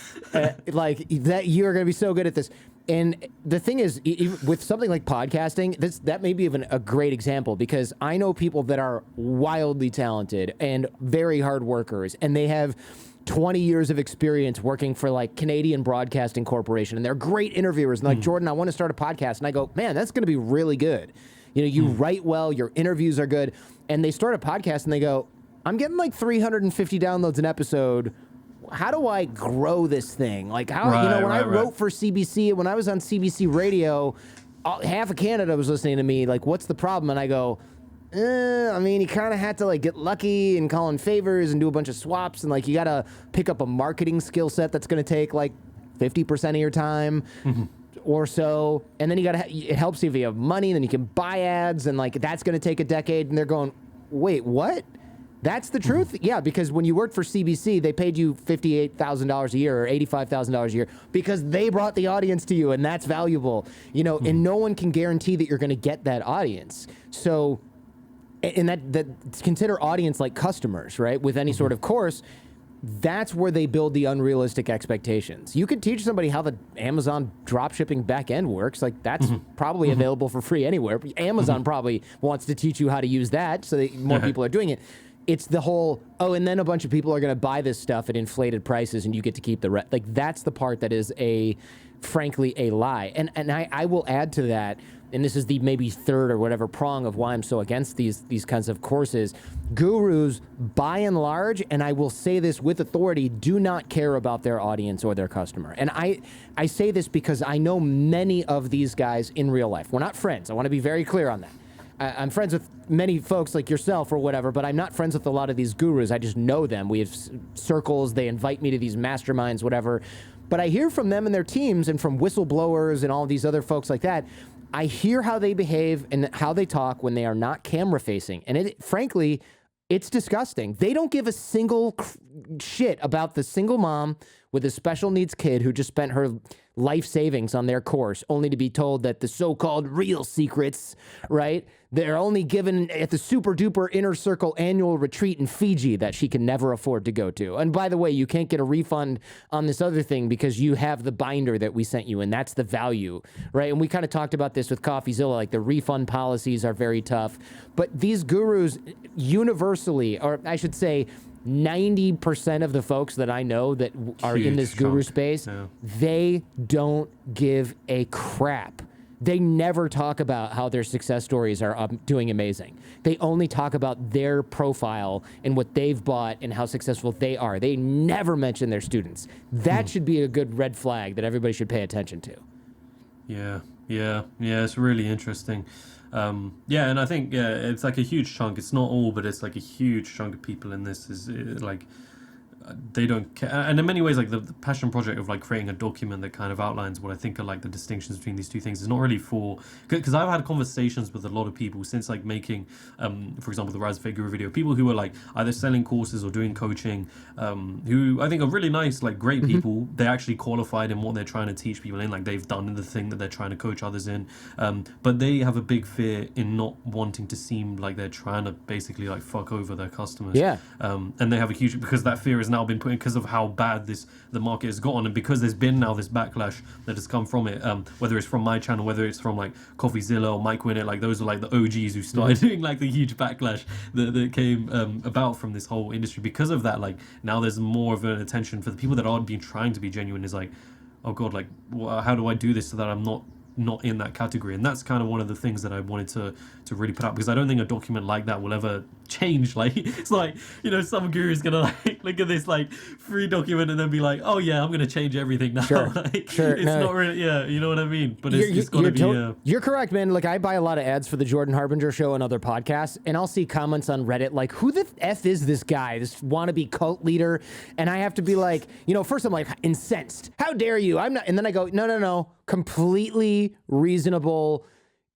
Like that, you are going to be so good at this. And the thing is, with something like podcasting, that may be even a great example, because I know people that are wildly talented and very hard workers, and they have 20 years of experience working for like Canadian Broadcasting Corporation, and they're great interviewers. And like, Jordan, I want to start a podcast. And I go, man, that's going to be really good. You know, you write well, your interviews are good. And they start a podcast and they go, I'm getting like 350 downloads an episode. How do I grow this thing? Like, how, you know, when I wrote for CBC, when I was on CBC radio, half of Canada was listening to me. Like, what's the problem? And I go, I mean, you kind of had to like get lucky and call in favors and do a bunch of swaps. And like, you got to pick up a marketing skill set that's going to take like 50% of your time or so. And then it helps you if you have money, then you can buy ads, and like, that's going to take a decade. And they're going, wait, what? That's the truth? Yeah, because when you worked for CBC, they paid you $58,000 a year or $85,000 a year because they brought the audience to you, and that's valuable. You know, and no one can guarantee that you're going to get that audience. So, and that consider audience like customers, right? With any sort of course, that's where they build the unrealistic expectations. You could teach somebody how the Amazon dropshipping back end works. Like, that's probably available for free anywhere. Amazon probably wants to teach you how to use that so that more people are doing it. It's the whole, and then a bunch of people are going to buy this stuff at inflated prices and you get to keep the rest. Like, that's the part that is frankly, a lie. And I will add to that, and this is the maybe third or whatever prong of why I'm so against these kinds of courses. Gurus, by and large, and I will say this with authority, do not care about their audience or their customer. And I say this because I know many of these guys in real life. We're not friends. I want to be very clear on that. I'm friends with many folks like yourself or whatever, but I'm not friends with a lot of these gurus. I just know them. We have circles. They invite me to these masterminds, whatever. But I hear from them and their teams, and from whistleblowers and all these other folks like that. I hear how they behave and how they talk when they are not camera facing. And frankly, it's disgusting. They don't give a single shit about the single mom with a special needs kid who just spent her life savings on their course, only to be told that the so-called real secrets, right, they're only given at the super duper inner circle annual retreat in Fiji that she can never afford to go to. And by the way, you can't get a refund on this other thing because you have the binder that we sent you, and that's the value, right? And we kind of talked about this with CoffeeZilla, like the refund policies are very tough. But these gurus universally, or I should say 90% of the folks that I know that are in this guru space, they don't give a crap. They never talk about how their success stories are doing amazing. They only talk about their profile and what they've bought and how successful they are. They never mention their students. That should be a good red flag that everybody should pay attention to.
Yeah, it's really interesting. And I think it's like a huge chunk. It's not all, but it's like a huge chunk of people in this is like they don't care. And in many ways, like the passion project of like creating a document that kind of outlines what I think are like the distinctions between these two things is not really for, because I've had conversations with a lot of people since like making for example the Rise of Fake Guru video, people who are like either selling courses or doing coaching, who I think are really nice, like great people. They're actually qualified in what they're trying to teach people in, like they've done the thing that they're trying to coach others in, but they have a big fear in not wanting to seem like they're trying to basically like fuck over their customers. And they have a huge, because that fear is now been put in because of how bad the market has gotten, and because there's been now this backlash that has come from it, whether it's from my channel, whether it's from like CoffeeZilla or Mike Winnett, like those are like the OGs who started doing like the huge backlash that came about from this whole industry. Because of that, like now there's more of an attention for the people that are being trying to be genuine, is like, oh god, like how do I do this so that I'm not in that category? And that's kind of one of the things that I wanted to really put up, because I don't think a document like that will ever change. Like it's like, you know, some guru is gonna like look at this like free document and then be like, oh yeah, I'm gonna change everything now. Like, it's not really, you know what I mean? But it's gotta be
you're correct, man. Like I buy a lot of ads for the Jordan Harbinger show and other podcasts, and I'll see comments on Reddit like, who the F is this guy, this wannabe cult leader? And I have to be like, you know, first I'm like incensed, how dare you, I'm not, and then I go, no, completely reasonable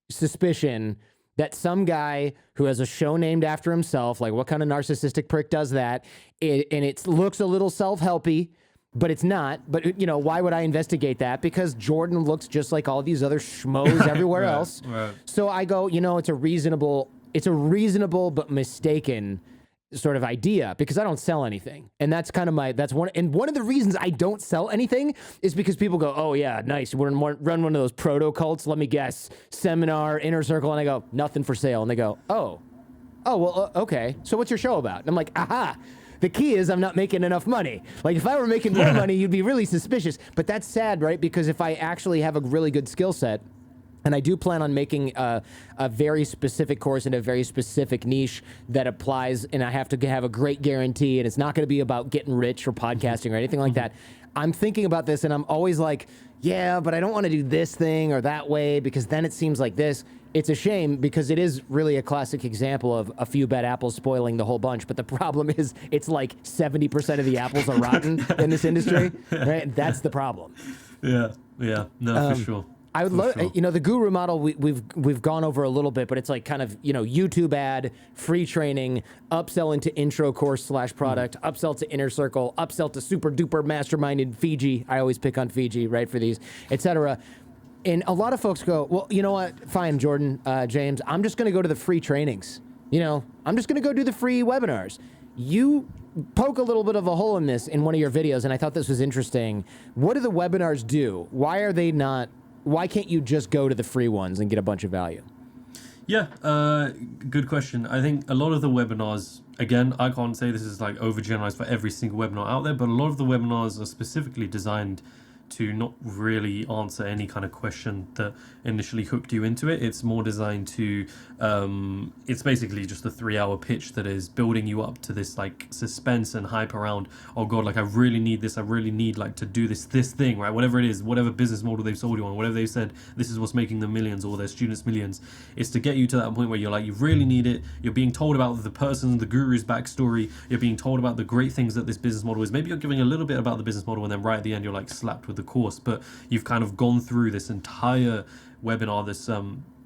suspicion that some guy who has a show named after himself, like what kind of narcissistic prick does that? And it looks a little self-helpy, but it's not. But, you know, why would I investigate that? Because Jordan looks just like all these other schmoes everywhere else. So I go, you know, it's a reasonable but mistaken sort of idea, because I don't sell anything. And that's kind of one of the reasons I don't sell anything is because people go, oh yeah, nice, we're run one of those proto cults, let me guess, seminar, inner circle, and I go, nothing for sale. And they go, oh well, okay, so what's your show about? And I'm like, aha, the key is I'm not making enough money. Like if I were making more money, you'd be really suspicious. But that's sad, right? Because if I actually have a really good skill set, and I do plan on making a very specific course in a very specific niche that applies, and I have to have a great guarantee, and it's not going to be about getting rich or podcasting or anything like that. I'm thinking about this, and I'm always like, yeah, but I don't want to do this thing or that way, because then it seems like this. It's a shame, because it is really a classic example of a few bad apples spoiling the whole bunch. But the problem is it's like 70% of the apples are rotten in this industry, right? That's the problem.
Yeah, no, for sure.
I would love, you know, the guru model we've gone over a little bit, but it's like kind of, you know, YouTube ad, free training, upsell into intro course / product, upsell to inner circle, upsell to super duper mastermind in Fiji. I always pick on Fiji, right, for these, etc. And a lot of folks go, well, you know what? Fine, Jordan, James, I'm just going to go to the free trainings. You know, I'm just going to go do the free webinars. You poke a little bit of a hole in this in one of your videos, and I thought this was interesting. What do the webinars do? Why can't you just go to the free ones and get a bunch of value?
Yeah, good question. I think a lot of the webinars, again, I can't say this is like overgeneralized for every single webinar out there, but a lot of the webinars are specifically designed to not really answer any kind of question that initially hooked you into it. It's more designed to, it's basically just a 3-hour pitch that is building you up to this like suspense and hype around, oh God, like I really need this, I really need like to do this thing, right? Whatever it is, whatever business model they've sold you on, whatever they've said, this is what's making them millions or their students millions. It's to get you to that point where you're like, you really need it. You're being told about the guru's backstory. You're being told about the great things that this business model is. Maybe you're giving a little bit about the business model, and then right at the end, you're like slapped with the course, but you've kind of gone through this entire webinar, this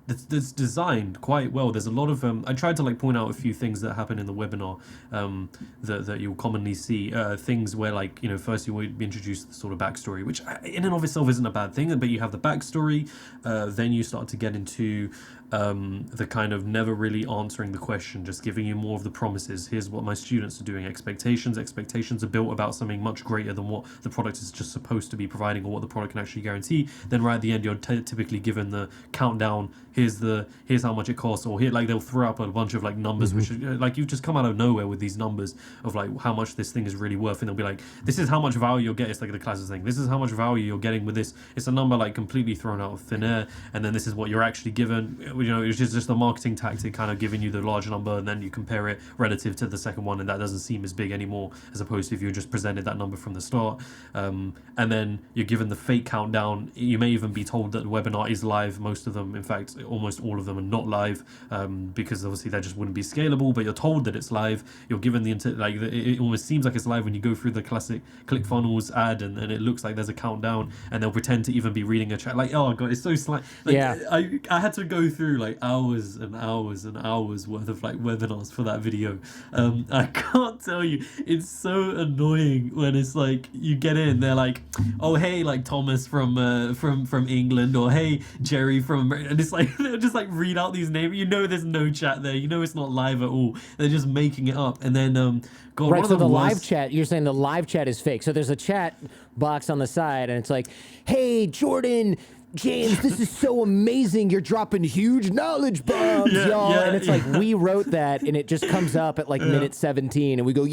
that's designed quite well. There's a lot of I tried to like point out a few things that happen in the webinar that you'll commonly see. Things where, like, you know, first you would be introduced to the sort of backstory, which in and of itself isn't a bad thing, but you have the backstory. Then you start to get into the kind of never really answering the question, just giving you more of the promises. Here's what my students are doing. Expectations are built about something much greater than what the product is just supposed to be providing, or what the product can actually guarantee. Then right at the end, you're typically given the countdown. Here's how much it costs, or here, like, they'll throw up a bunch of like numbers, which like, you've just come out of nowhere with these numbers of like how much this thing is really worth, and they'll be like, this is how much value you'll get. It's like the classic thing, this is how much value you're getting with this. It's a number like completely thrown out of thin air, and then this is what you're actually given. You know, it's just a marketing tactic, kind of giving you the large number, and then you compare it relative to the second one, and that doesn't seem as big anymore, as opposed to if you just presented that number from the start. And then you're given the fake countdown. You may even be told that the webinar is live. Most of them, in fact almost all of them, are not live, because obviously that just wouldn't be scalable, but you're told that it's live. You're given it almost seems like it's live when you go through the classic ClickFunnels ad, and it looks like there's a countdown, and they'll pretend to even be reading a chat. Like, oh god, it's so like, yeah. I had to go through like hours and hours and hours worth of like webinars for that video. I can't tell you, it's so annoying when it's like you get in, they're like, oh hey, like Thomas from England, or hey Jerry from America, and it's like they'll just like read out these names. You know, there's no chat there. You know, it's not live at all. They're just making it up, and then God,
right. So the live chat, you're saying the live chat is fake. So there's a chat box on the side, and it's like, hey Jordan, James, this is so amazing. You're dropping huge knowledge bombs, y'all. Yeah, and it's like, we wrote that, and it just comes up at like minute 17, and we go,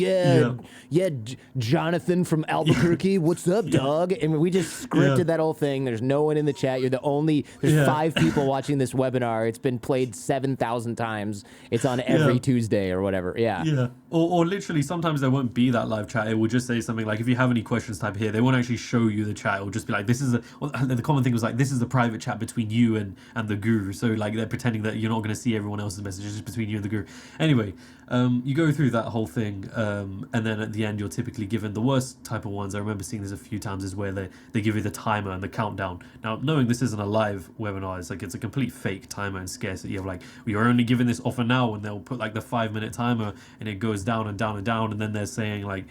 Jonathan from Albuquerque, what's up, dog? And we just scripted that whole thing. There's no one in the chat. You're the only, there's 5 people watching this webinar. It's been played 7,000 times. It's on every Tuesday or whatever. Yeah.
Or literally, sometimes there won't be that live chat. It will just say something like, if you have any questions, type here. They won't actually show you the chat. It will just be like, this is the common thing was like, this is a private chat between you and the guru. So like, they're pretending that you're not going to see everyone else's messages, just between you and the guru. Anyway, you go through that whole thing, and then at the end, you're typically given the worst type of ones. I remember seeing this a few times, is where they give you the timer and the countdown. Now, knowing this isn't a live webinar, it's like, it's a complete fake timer and scarcity of like, you're only given this offer now, and they'll put like the 5-minute timer, and it goes down and down and down, and then they're saying like,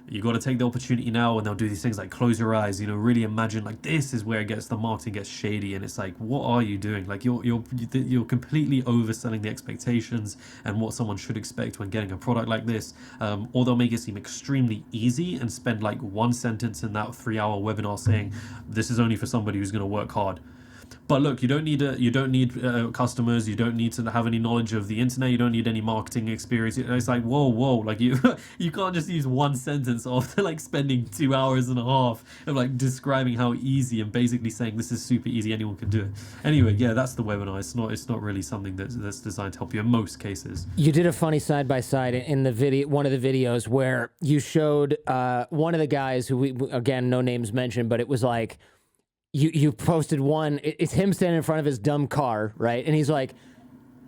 you got to take the opportunity now, and they'll do these things like, close your eyes, you know, really imagine, like, this is where the marketing gets shady. And it's like, what are you doing? Like, you're completely overselling the expectations and what someone should expect when getting a product like this. Or they'll make it seem extremely easy and spend like one sentence in that 3-hour webinar saying, this is only for somebody who's going to work hard. But look, you don't need customers. You don't need to have any knowledge of the internet. You don't need any marketing experience. It's like, whoa, like you can't just use one sentence after like spending 2 hours and a half of like describing how easy, and basically saying this is super easy, anyone can do it. Anyway, yeah, that's the webinar. It's not really something that's designed to help you in most cases.
You did a funny side by side in the video, one of the videos, where you showed one of the guys who again, no names mentioned, but it was like, you posted one, it's him standing in front of his dumb car, right? And he's like,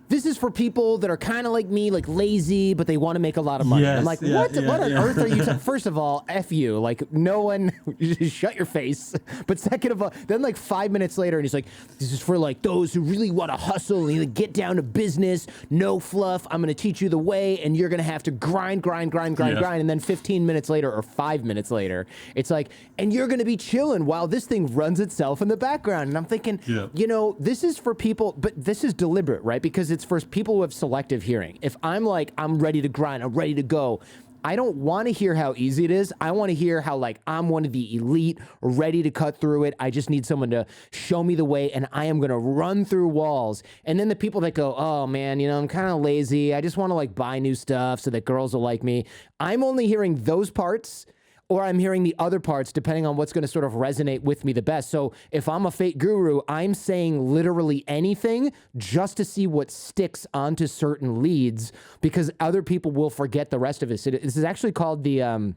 this is for people that are kind of like me, like lazy, but they want to make a lot of money. I'm like, what on earth are you First of all, F you. Like, no one, just shut your face. But second of all, then like 5 minutes later, and he's like, this is for like those who really want to hustle and get down to business, no fluff. I'm going to teach you the way, and you're going to have to grind. And then 15 minutes later, or 5 minutes later, it's like, and you're going to be chilling while this thing runs itself in the background. And I'm thinking, you know, this is for people, but this is deliberate, right? Because it's for people who have selective hearing. If I'm like, I'm ready to grind, I'm ready to go, I don't want to hear how easy it is. I want to hear how like I'm one of the elite, ready to cut through it. I just need someone to show me the way, and I am going to run through walls. And then the people that go, oh man, you know, I'm kind of lazy. I just want to like buy new stuff so that girls will like me. I'm only hearing those parts, or I'm hearing the other parts, depending on what's going to sort of resonate with me the best. So if I'm a fake guru, I'm saying literally anything just to see what sticks onto certain leads, because other people will forget the rest of it. So this is actually called the, and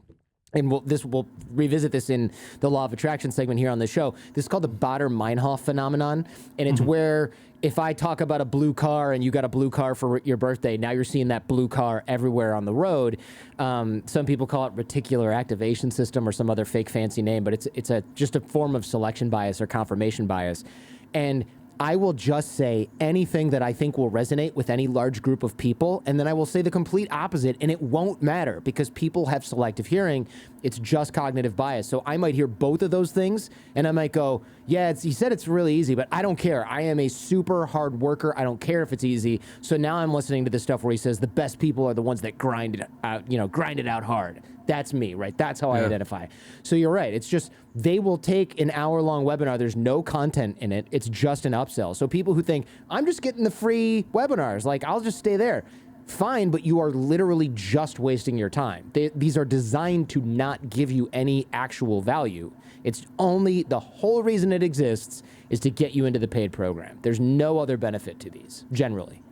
we'll revisit this in the Law of Attraction segment here on the show. This is called the Baader-Meinhof phenomenon. And it's where, if I talk about a blue car and you got a blue car for your birthday, now you're seeing that blue car everywhere on the road. Some people call it reticular activation system or some other fake fancy name, but it's just a form of selection bias or confirmation bias. And I will just say anything that I think will resonate with any large group of people, and then I will say the complete opposite, and it won't matter because people have selective hearing. It's just cognitive bias. So I might hear both of those things, and I might go, yeah, he said it's really easy, but I don't care. I am a super hard worker. I don't care if it's easy. So now I'm listening to this stuff where he says the best people are the ones that grind it out hard. That's me, right? That's how I identify. So you're right. It's just they will take an hour-long webinar. There's no content in it. It's just an upsell. So people who think, I'm just getting the free webinars, like I'll just stay there. Fine, but you are literally just wasting your time. These are designed to not give you any actual value. It's only, the whole reason it exists is to get you into the paid program. There's no other benefit to these, generally.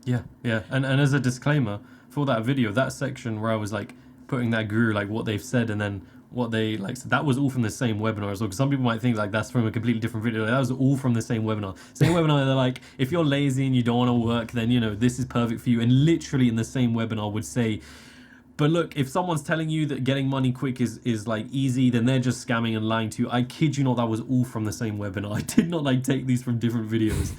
Yeah. And as a disclaimer, for that video, that section where I was like, putting that guru, like what they've said and then what they like, so that was all from the same webinar as well. Because some people might think like that's from a completely different video. That was all from the same webinar. Same webinar, they're like, if you're lazy and you don't want to work, then this is perfect for you. And literally in the same webinar would say, but look, if someone's telling you that getting money quick is like easy, then they're just scamming and lying to you. I kid you not, that was all from the same webinar. I did not like take these from different videos.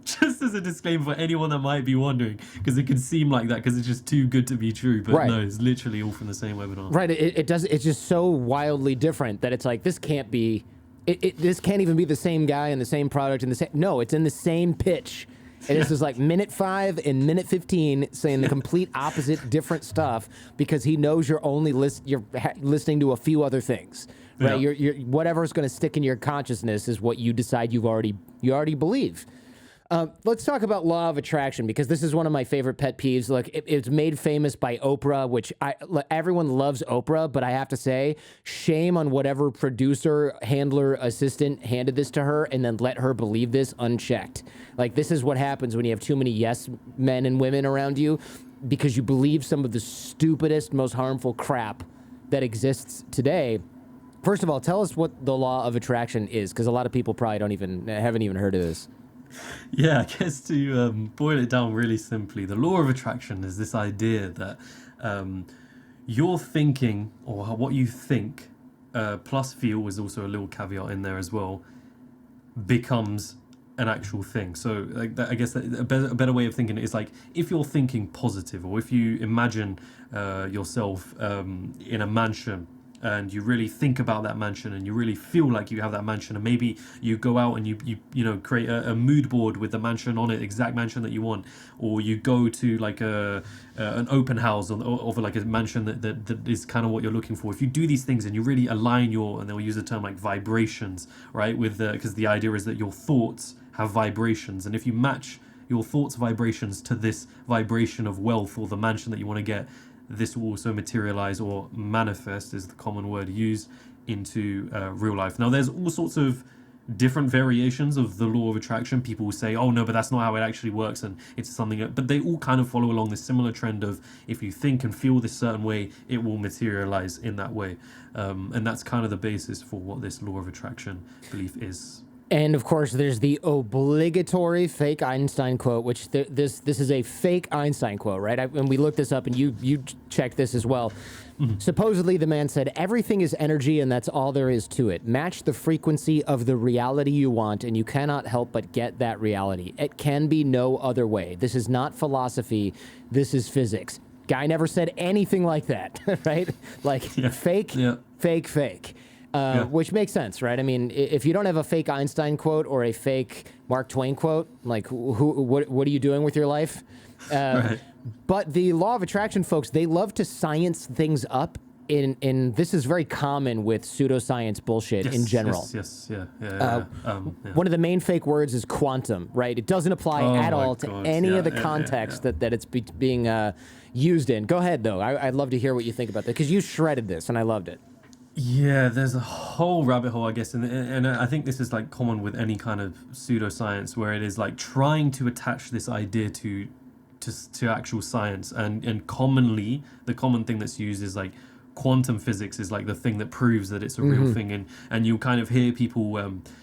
Just as a disclaimer for anyone that might be wondering, because it can seem like that because it's just too good to be true. But no, it's literally all from the same webinar.
Right. It does. It's just so wildly different that it's like, this can't be, this can't even be the same guy and the same product and the same. No, it's in the same pitch. And this is like minute 5 and minute 15 saying the complete opposite, different stuff because he knows you're only listening to a few other things, right? Yeah. You're whatever's going to stick in your consciousness is what you decide you already believe. Let's talk about law of attraction because this is one of my favorite pet peeves. Look, it's made famous by Oprah, which everyone loves Oprah, but I have to say, shame on whatever producer, handler, assistant handed this to her and then let her believe this unchecked. Like, this is what happens when you have too many yes men and women around you because you believe some of the stupidest, most harmful crap that exists today. First of all, tell us what the law of attraction is because a lot of people probably haven't even heard of this.
Yeah, I guess to boil it down really simply, the law of attraction is this idea that your thinking or what you think plus feel is also a little caveat in there as well, becomes an actual thing. So like that, I guess that a better way of thinking it is like if you're thinking positive or if you imagine yourself in a mansion and you really think about that mansion and you really feel like you have that mansion and maybe you go out and you create a mood board with the mansion on it, exact mansion that you want, or you go to like an open house of like a mansion that is kind of what you're looking for. If you do these things and you really align and they'll use the term like vibrations, right, with because the idea is that your thoughts have vibrations, and if you match your thoughts vibrations to this vibration of wealth or the mansion that you want to get, this will also materialize or manifest, is the common word used, into real life. Now, there's all sorts of different variations of the law of attraction. People will say, oh no, but that's not how it actually works, and it's something, but they all kind of follow along this similar trend of if you think and feel this certain way, it will materialize in that way. And that's kind of the basis for what this law of attraction belief is.
And of course, there's the obligatory fake Einstein quote, which this is a fake Einstein quote, right? And we looked this up, and you checked this as well. Mm-hmm. Supposedly, the man said, everything is energy, and that's all there is to it. Match the frequency of the reality you want, and you cannot help but get that reality. It can be no other way. This is not philosophy. This is physics. Guy never said anything like that, right? Like, fake. Which makes sense, right? I mean, if you don't have a fake Einstein quote or a fake Mark Twain quote, like, what are you doing with your life? Right. But the law of attraction folks, they love to science things up. In this is very common with pseudoscience bullshit in general. One of the main fake words is quantum, right? It doesn't apply at all to any of the context that it's being used in. Go ahead, though. I'd love to hear what you think about that, because you shredded this, and I loved it.
Yeah, there's a whole rabbit hole, I guess, and I think this is like common with any kind of pseudoscience, where it is like trying to attach this idea to actual science, and commonly the common thing that's used is like quantum physics is like the thing that proves that it's a real thing, and you kind of hear people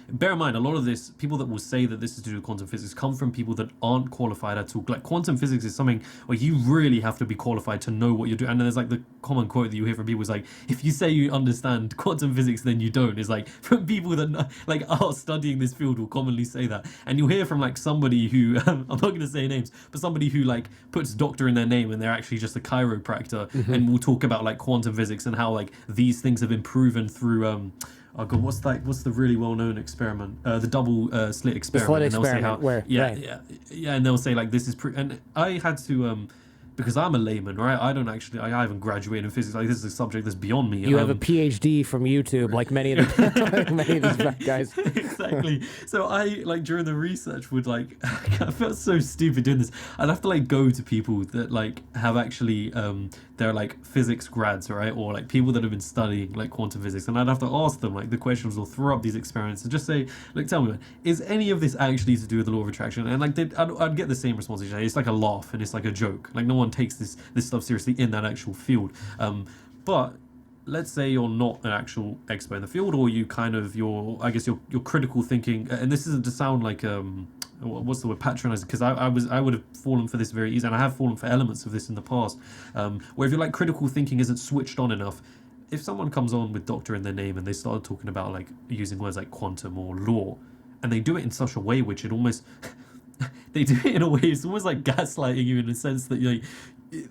bear in mind, a lot of this, people that will say that this is to do with quantum physics come from people that aren't qualified at all. Like quantum physics is something where you really have to be qualified to know what you're doing. And then there's like the common quote that you hear from people is like, if you say you understand quantum physics, then you don't. It's like from people that like are studying this field will commonly say that. And you'll hear from like somebody who, I'm not going to say names, but somebody who like puts doctor in their name and they're actually just a chiropractor, and we'll talk about like quantum physics and how like these things have been proven through oh god, what's the really well-known experiment? The double slit experiment.
The slit experiment,
and they'll say like this is and I had to because I'm a layman, right? I haven't graduated in physics. Like this is a subject that's beyond me.
You have a PhD from YouTube, like many of these guys.
Exactly. So I like during the research would like I felt so stupid doing this. I'd have to like go to people that like have actually they're like physics grads, right? Or like people that have been studying like quantum physics, and I'd have to ask them like the questions or throw up these experiments and just say, like, tell me, man, is any of this actually to do with the law of attraction? And like I'd get the same response. It's like a laugh and it's like a joke. Like no one takes this stuff seriously in that actual field. But let's say you're not an actual expert in the field, or you kind of your critical thinking, and this isn't to sound like what's the word, patronizing, because I would have fallen for this very easy, and I have fallen for elements of this in the past, where if you're like critical thinking isn't switched on enough, if someone comes on with doctor in their name and they started talking about like using words like quantum or law, and they do it in such a way which it almost they do it in a way, it's almost like gaslighting you in a sense that like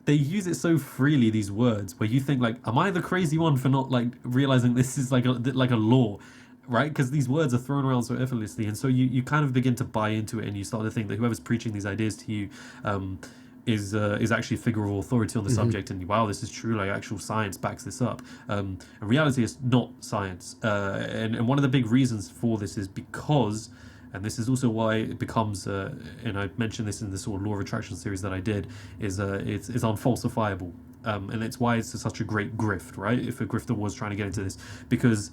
they use it so freely, these words, where you think like, am I the crazy one for not like realizing this is like a law, right? Because these words are thrown around so effortlessly, and so you kind of begin to buy into it, and you start to think that whoever's preaching these ideas to you is actually a figure of authority on the subject, and wow, this is true, like actual science backs this up. In reality, it's not science, and one of the big reasons for this is because, and this is also why it becomes, and I mentioned this in the sort of law of attraction series that I did, is it's unfalsifiable, and it's why it's such a great grift, right? If a grifter was trying to get into this, because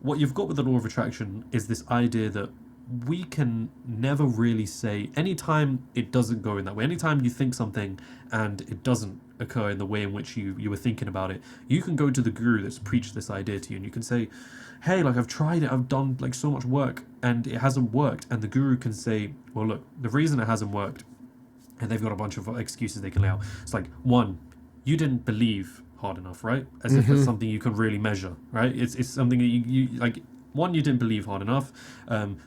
what you've got with the law of attraction is this idea that we can never really say, anytime it doesn't go in that way, anytime you think something and it doesn't occur in the way in which you were thinking about it, you can go to the guru that's preached this idea to you, and you can say, hey, like I've tried it, I've done like so much work and it hasn't worked. And the guru can say, well, look, the reason it hasn't worked, and they've got a bunch of excuses they can lay out. It's like, one, you didn't believe hard enough, right? As if it's something you can really measure, right? It's something that you like, one, you didn't believe hard enough.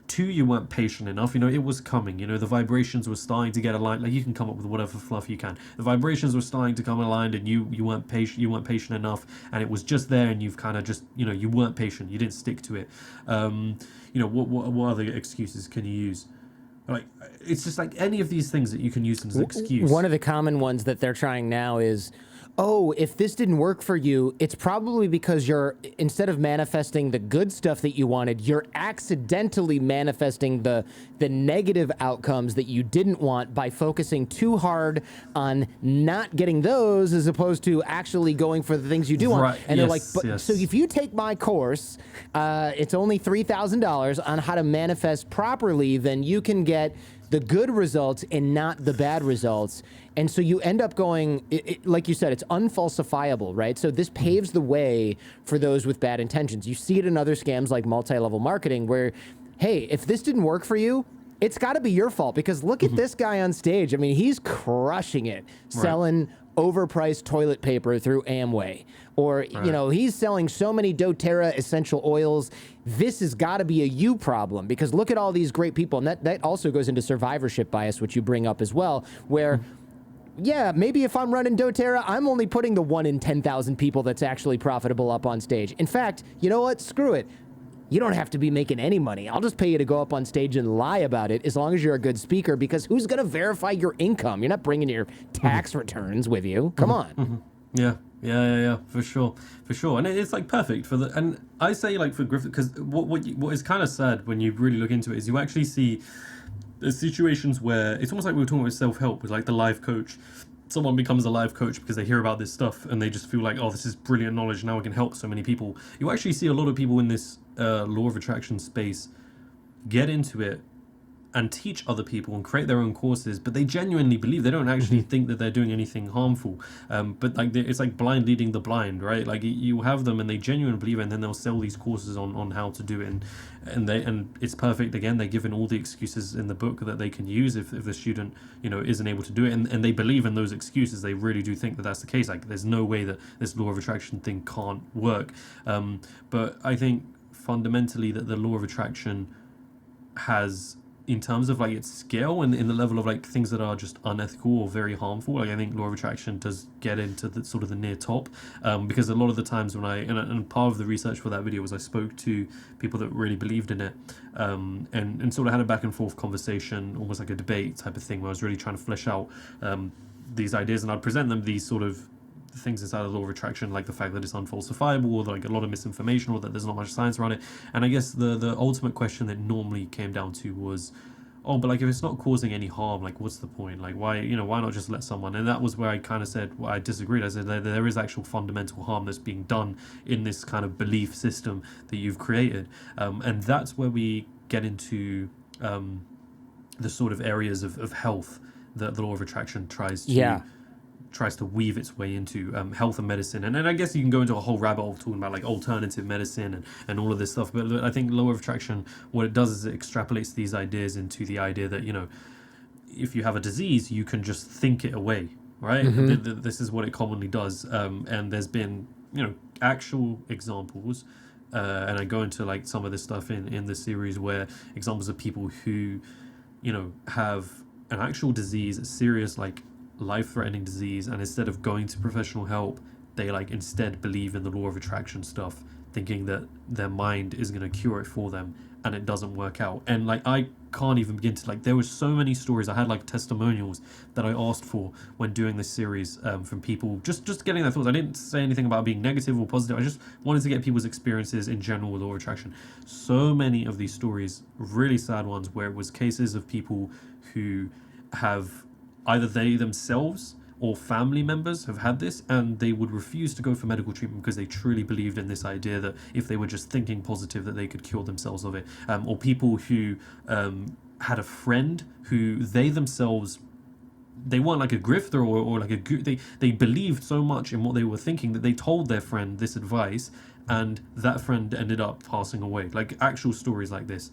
Two, you weren't patient enough. You know, it was coming. You know, the vibrations were starting to get aligned. Like, you can come up with whatever fluff you can. The vibrations were starting to come aligned, and you weren't patient. You weren't patient enough, and it was just there. And you've kind of just, you know, you weren't patient. You didn't stick to it. You know, what other excuses can you use? Like, it's just like any of these things that you can use as an excuse.
One of the common ones that they're trying now is, oh, if this didn't work for you, it's probably because you're, instead of manifesting the good stuff that you wanted, you're accidentally manifesting the negative outcomes that you didn't want by focusing too hard on not getting those as opposed to actually going for the things you do want. And they're like, so if you take my course, it's only $3,000 on how to manifest properly, then you can get the good results and not the bad results. And so you end up going, like you said, it's unfalsifiable, right? So this paves the way for those with bad intentions. You see it in other scams like multi-level marketing where, hey, if this didn't work for you, it's got to be your fault, because look at this guy on stage. I mean, he's crushing it, selling overpriced toilet paper through Amway. Or, you know, he's selling so many doTERRA essential oils. This has got to be a you problem, because look at all these great people. And that also goes into survivorship bias, which you bring up as well, where, yeah, maybe if I'm running doTERRA, I'm only putting the 1 in 10,000 people that's actually profitable up on stage. In fact, you know what? Screw it. You don't have to be making any money. I'll just pay you to go up on stage and lie about it, as long as you're a good speaker, because who's going to verify your income? You're not bringing your tax returns with you. Come on.
Yeah, for sure. And it's like perfect for the, and I say like for Griffith, because what is kind of sad when you really look into it is you actually see there's situations where it's almost like we were talking about self-help with like the life coach. Someone becomes a life coach because they hear about this stuff and they just feel like, oh, this is brilliant knowledge, now I can help so many people. You actually see a lot of people in this law of attraction space get into it and teach other people and create their own courses, but they genuinely believe, they don't actually think that they're doing anything harmful. But like it's like blind leading the blind, right? Like you have them and they genuinely believe it, and then they'll sell these courses on how to do it, and it's perfect. Again, they're given all the excuses in the book that they can use if the student, you know, isn't able to do it, and they believe in those excuses. They really do think that that's the case. Like there's no way that this law of attraction thing can't work. But I think fundamentally that the law of attraction has, in terms of like its scale and in the level of like things that are just unethical or very harmful, like I think law of attraction does get into the sort of the near top, because a lot of the times when and part of the research for that video was I spoke to people that really believed in it, and sort of had a back and forth conversation, almost like a debate type of thing, where I was really trying to flesh out these ideas, and I'd present them these sort of things inside of the law of attraction, like the fact that it's unfalsifiable, or like a lot of misinformation, or that there's not much science around it. And I guess the ultimate question that normally came down to was, oh, but like if it's not causing any harm, like what's the point? Like why not just let someone? And that was where I kind of said, well, I disagreed. I said there is actual fundamental harm that's being done in this kind of belief system that you've created, and that's where we get into the sort of areas of health that the law of attraction tries to weave its way into, health and medicine, and I guess you can go into a whole rabbit hole talking about like alternative medicine and all of this stuff. But I think law of attraction, what it does is it extrapolates these ideas into the idea that, you know, if you have a disease, you can just think it away, right? This is what it commonly does, and there's been, you know, actual examples, and I go into like some of this stuff in the series, where examples of people who, you know, have an actual disease, a serious like life-threatening disease, and instead of going to professional help, they like instead believe in the law of attraction stuff, thinking that their mind is going to cure it for them, and it doesn't work out. And like I can't even begin to, like, there were so many stories. I had like testimonials that I asked for when doing this series, from people just getting their thoughts. I didn't say anything about being negative or positive. I just wanted to get people's experiences in general with law of attraction. So many of these stories, really sad ones, where it was cases of people who have, either they themselves or family members have had this, and they would refuse to go for medical treatment because they truly believed in this idea that if they were just thinking positive, that they could cure themselves of it. Or people who had a friend who they themselves, they weren't like a grifter or like they believed so much in what they were thinking that they told their friend this advice, and that friend ended up passing away. Like actual stories like this.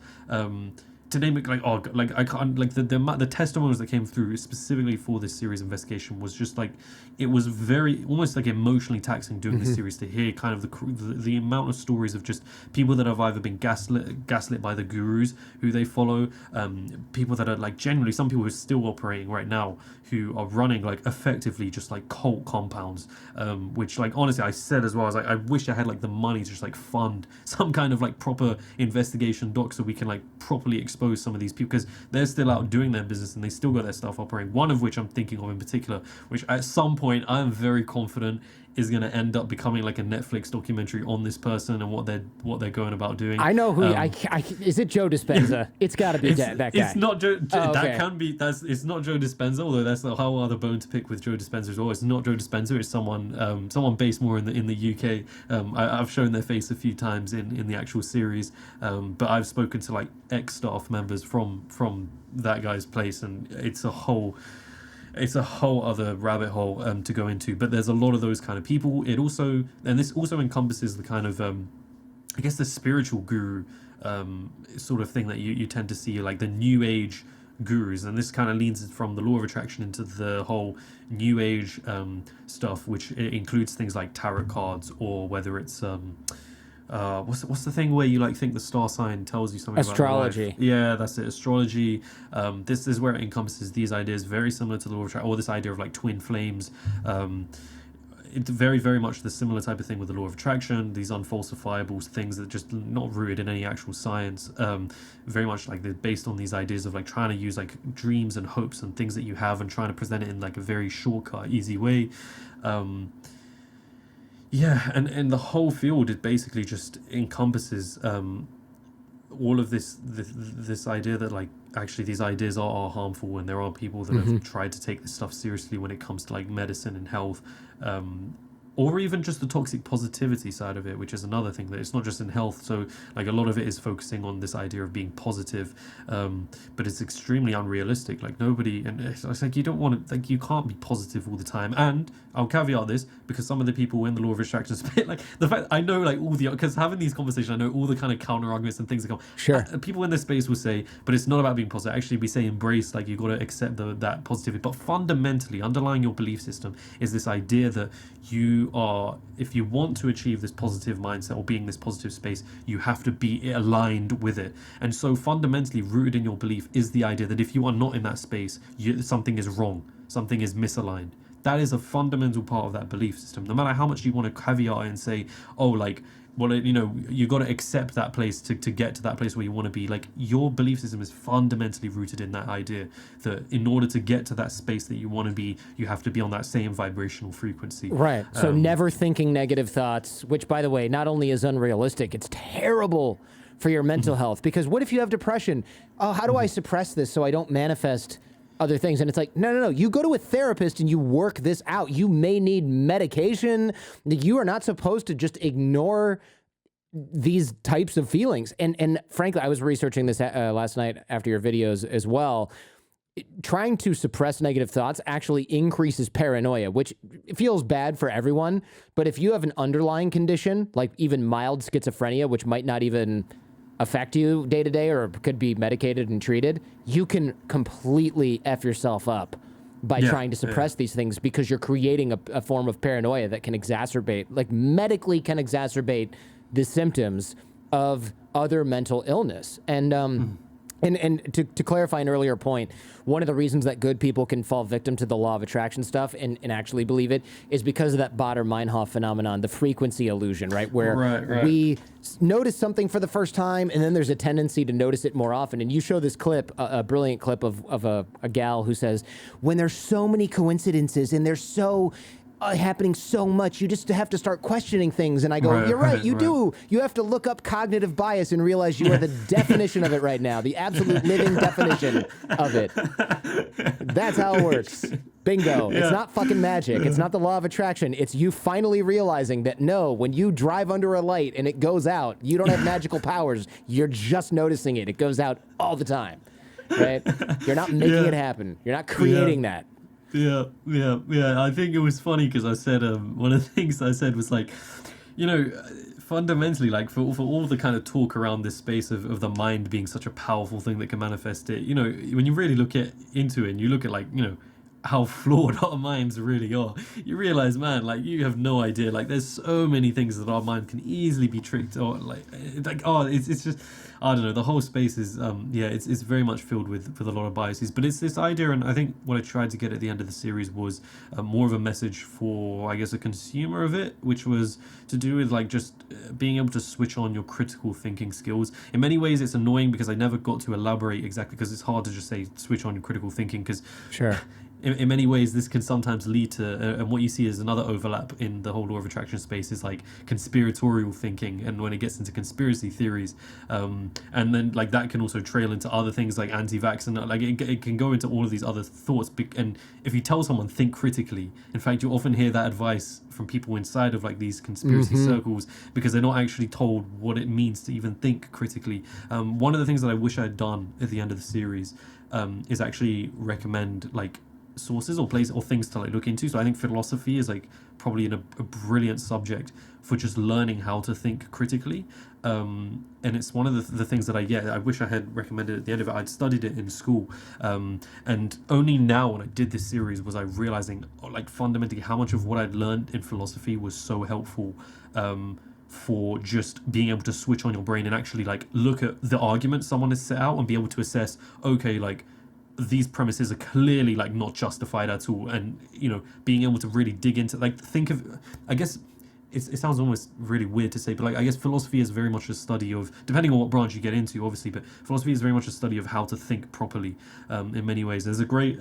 To name it, like, oh, like I can't, like the testimonials that came through specifically for this series investigation was just like, it was very almost like emotionally taxing doing this series, to hear kind of the amount of stories of just people that have either been gaslit by the gurus who they follow, people that are like genuinely, some people who are still operating right now, who are running like effectively just like cult compounds, which like honestly I said as well, I was like, I wish I had like the money to just like fund some kind of like proper investigation doc so we can like properly expose some of these people, because they're still out doing their business and they still got their stuff operating. One of which I'm thinking of in particular, which at some point I'm very confident is going to end up becoming like a Netflix documentary on this person and what they're going about doing.
I know who. Is it Joe Dispenza? It's got to be that guy.
It's not Joe.
Oh, okay.
That can be. It's not Joe Dispenza. Although that's the whole other bone to pick with Joe Dispenza as well. It's not Joe Dispenza. It's someone based more in the UK. I've shown their face a few times in the actual series, but I've spoken to like ex-staff members from that guy's place, and it's a whole other rabbit hole to go into. But there's a lot of those kind of people. This also encompasses the kind of I guess the spiritual guru sort of thing that you tend to see, like the new age gurus, and this kind of leans from the law of attraction into the whole new age stuff, which includes things like tarot cards, or whether it's what's the thing where you like think the star sign tells you something
astrology.
about life? Yeah, that's it, astrology. This is where it encompasses these ideas very similar to the law of attraction, or this idea of like twin flames. It's very, very much the similar type of thing with the law of attraction, these unfalsifiable things that just not rooted in any actual science, very much like they're based on these ideas of like trying to use like dreams and hopes and things that you have and trying to present it in like a very shortcut, easy way. Yeah, and the whole field, it basically just encompasses all of this idea that like actually these ideas are harmful, and there are people that have tried to take this stuff seriously when it comes to like medicine and health, or even just the toxic positivity side of it, which is another thing that it's not just in health. So like a lot of it is focusing on this idea of being positive, but it's extremely unrealistic. Like nobody, and it's like you don't want to, like you can't be positive all the time. And I'll caveat this because some of the people in the law of attraction space, like the fact I know like all the, because having these conversations, I know all the kind of counter arguments and things that come.
Sure.
People in this space will say, but it's not about being positive. Actually, we say embrace, like you got to accept that positivity. But fundamentally, underlying your belief system is this idea that you are, if you want to achieve this positive mindset or being in this positive space, you have to be aligned with it. And so fundamentally rooted in your belief is the idea that if you are not in that space, something is wrong, something is misaligned. That is a fundamental part of that belief system. No matter how much you want to caveat and say, oh, like, well, you know, you got to accept that place to get to that place where you want to be. Like your belief system is fundamentally rooted in that idea that in order to get to that space that you want to be, you have to be on that same vibrational frequency.
Right. So never thinking negative thoughts, which by the way, not only is unrealistic, it's terrible for your mental health. Because what if you have depression? Oh, how do I suppress this so I don't manifest other things? And it's like, no. You go to a therapist and you work this out. You may need medication. You are not supposed to just ignore these types of feelings. And frankly, I was researching this last night after your videos as well. Trying to suppress negative thoughts actually increases paranoia, which feels bad for everyone. But if you have an underlying condition, like even mild schizophrenia, which might not even affect you day to day or could be medicated and treated, you can completely F yourself up by trying to suppress these things because you're creating a form of paranoia that can exacerbate, like medically can exacerbate the symptoms of other mental illness. And to clarify an earlier point, one of the reasons that good people can fall victim to the law of attraction stuff and actually believe it is because of that Baader-Meinhof phenomenon, the frequency illusion, right? Where we notice something for the first time and then there's a tendency to notice it more often. And you show this clip, a brilliant clip of a gal who says, when there's so many coincidences and there's so happening so much, you just have to start questioning things. And I go, you're right, you do. You have to look up cognitive bias and realize you are the definition of it right now, the absolute living definition of it. That's how it works. Bingo. It's not fucking magic. It's not the law of attraction. It's you finally realizing that no, when you drive under a light and it goes out, you don't have magical powers. You're just noticing it. It goes out all the time, right? You're not making it happen. You're not creating that.
Yeah. I think it was funny because I said one of the things I said was like, you know, fundamentally, like for all the kind of talk around this space of the mind being such a powerful thing that can manifest it, you know, when you really look into it and you look at like, you know, how flawed our minds really are, you realize, man, like you have no idea. Like there's so many things that our mind can easily be tricked or it's just, I don't know. The whole space is it's very much filled with a lot of biases. But it's this idea, and I think what I tried to get at the end of the series was more of a message for, I guess, a consumer of it, which was to do with like just being able to switch on your critical thinking skills. In many ways, it's annoying because I never got to elaborate exactly because it's hard to just say switch on your critical thinking because
sure.
In many ways, this can sometimes lead to, and what you see is another overlap in the whole law of attraction space is like conspiratorial thinking, and when it gets into conspiracy theories, and then like that can also trail into other things like anti-vax, and like it can go into all of these other thoughts. And if you tell someone think critically, in fact, you often hear that advice from people inside of like these conspiracy circles because they're not actually told what it means to even think critically. One of the things that I wish I had done at the end of the series is actually recommend like sources or places or things to like look into. So I think philosophy is like probably a brilliant subject for just learning how to think critically, and it's one of the things that I wish I had recommended at the end of it. I'd studied it in school, and only now when I did this series was I realizing like fundamentally how much of what I'd learned in philosophy was so helpful for just being able to switch on your brain and actually like look at the argument someone has set out and be able to assess, okay, like these premises are clearly like not justified at all, and you know, being able to really dig into like think of, I guess it sounds almost really weird to say, but like I guess philosophy is very much a study of, depending on what branch you get into obviously, but philosophy is very much a study of how to think properly in many ways. There's a great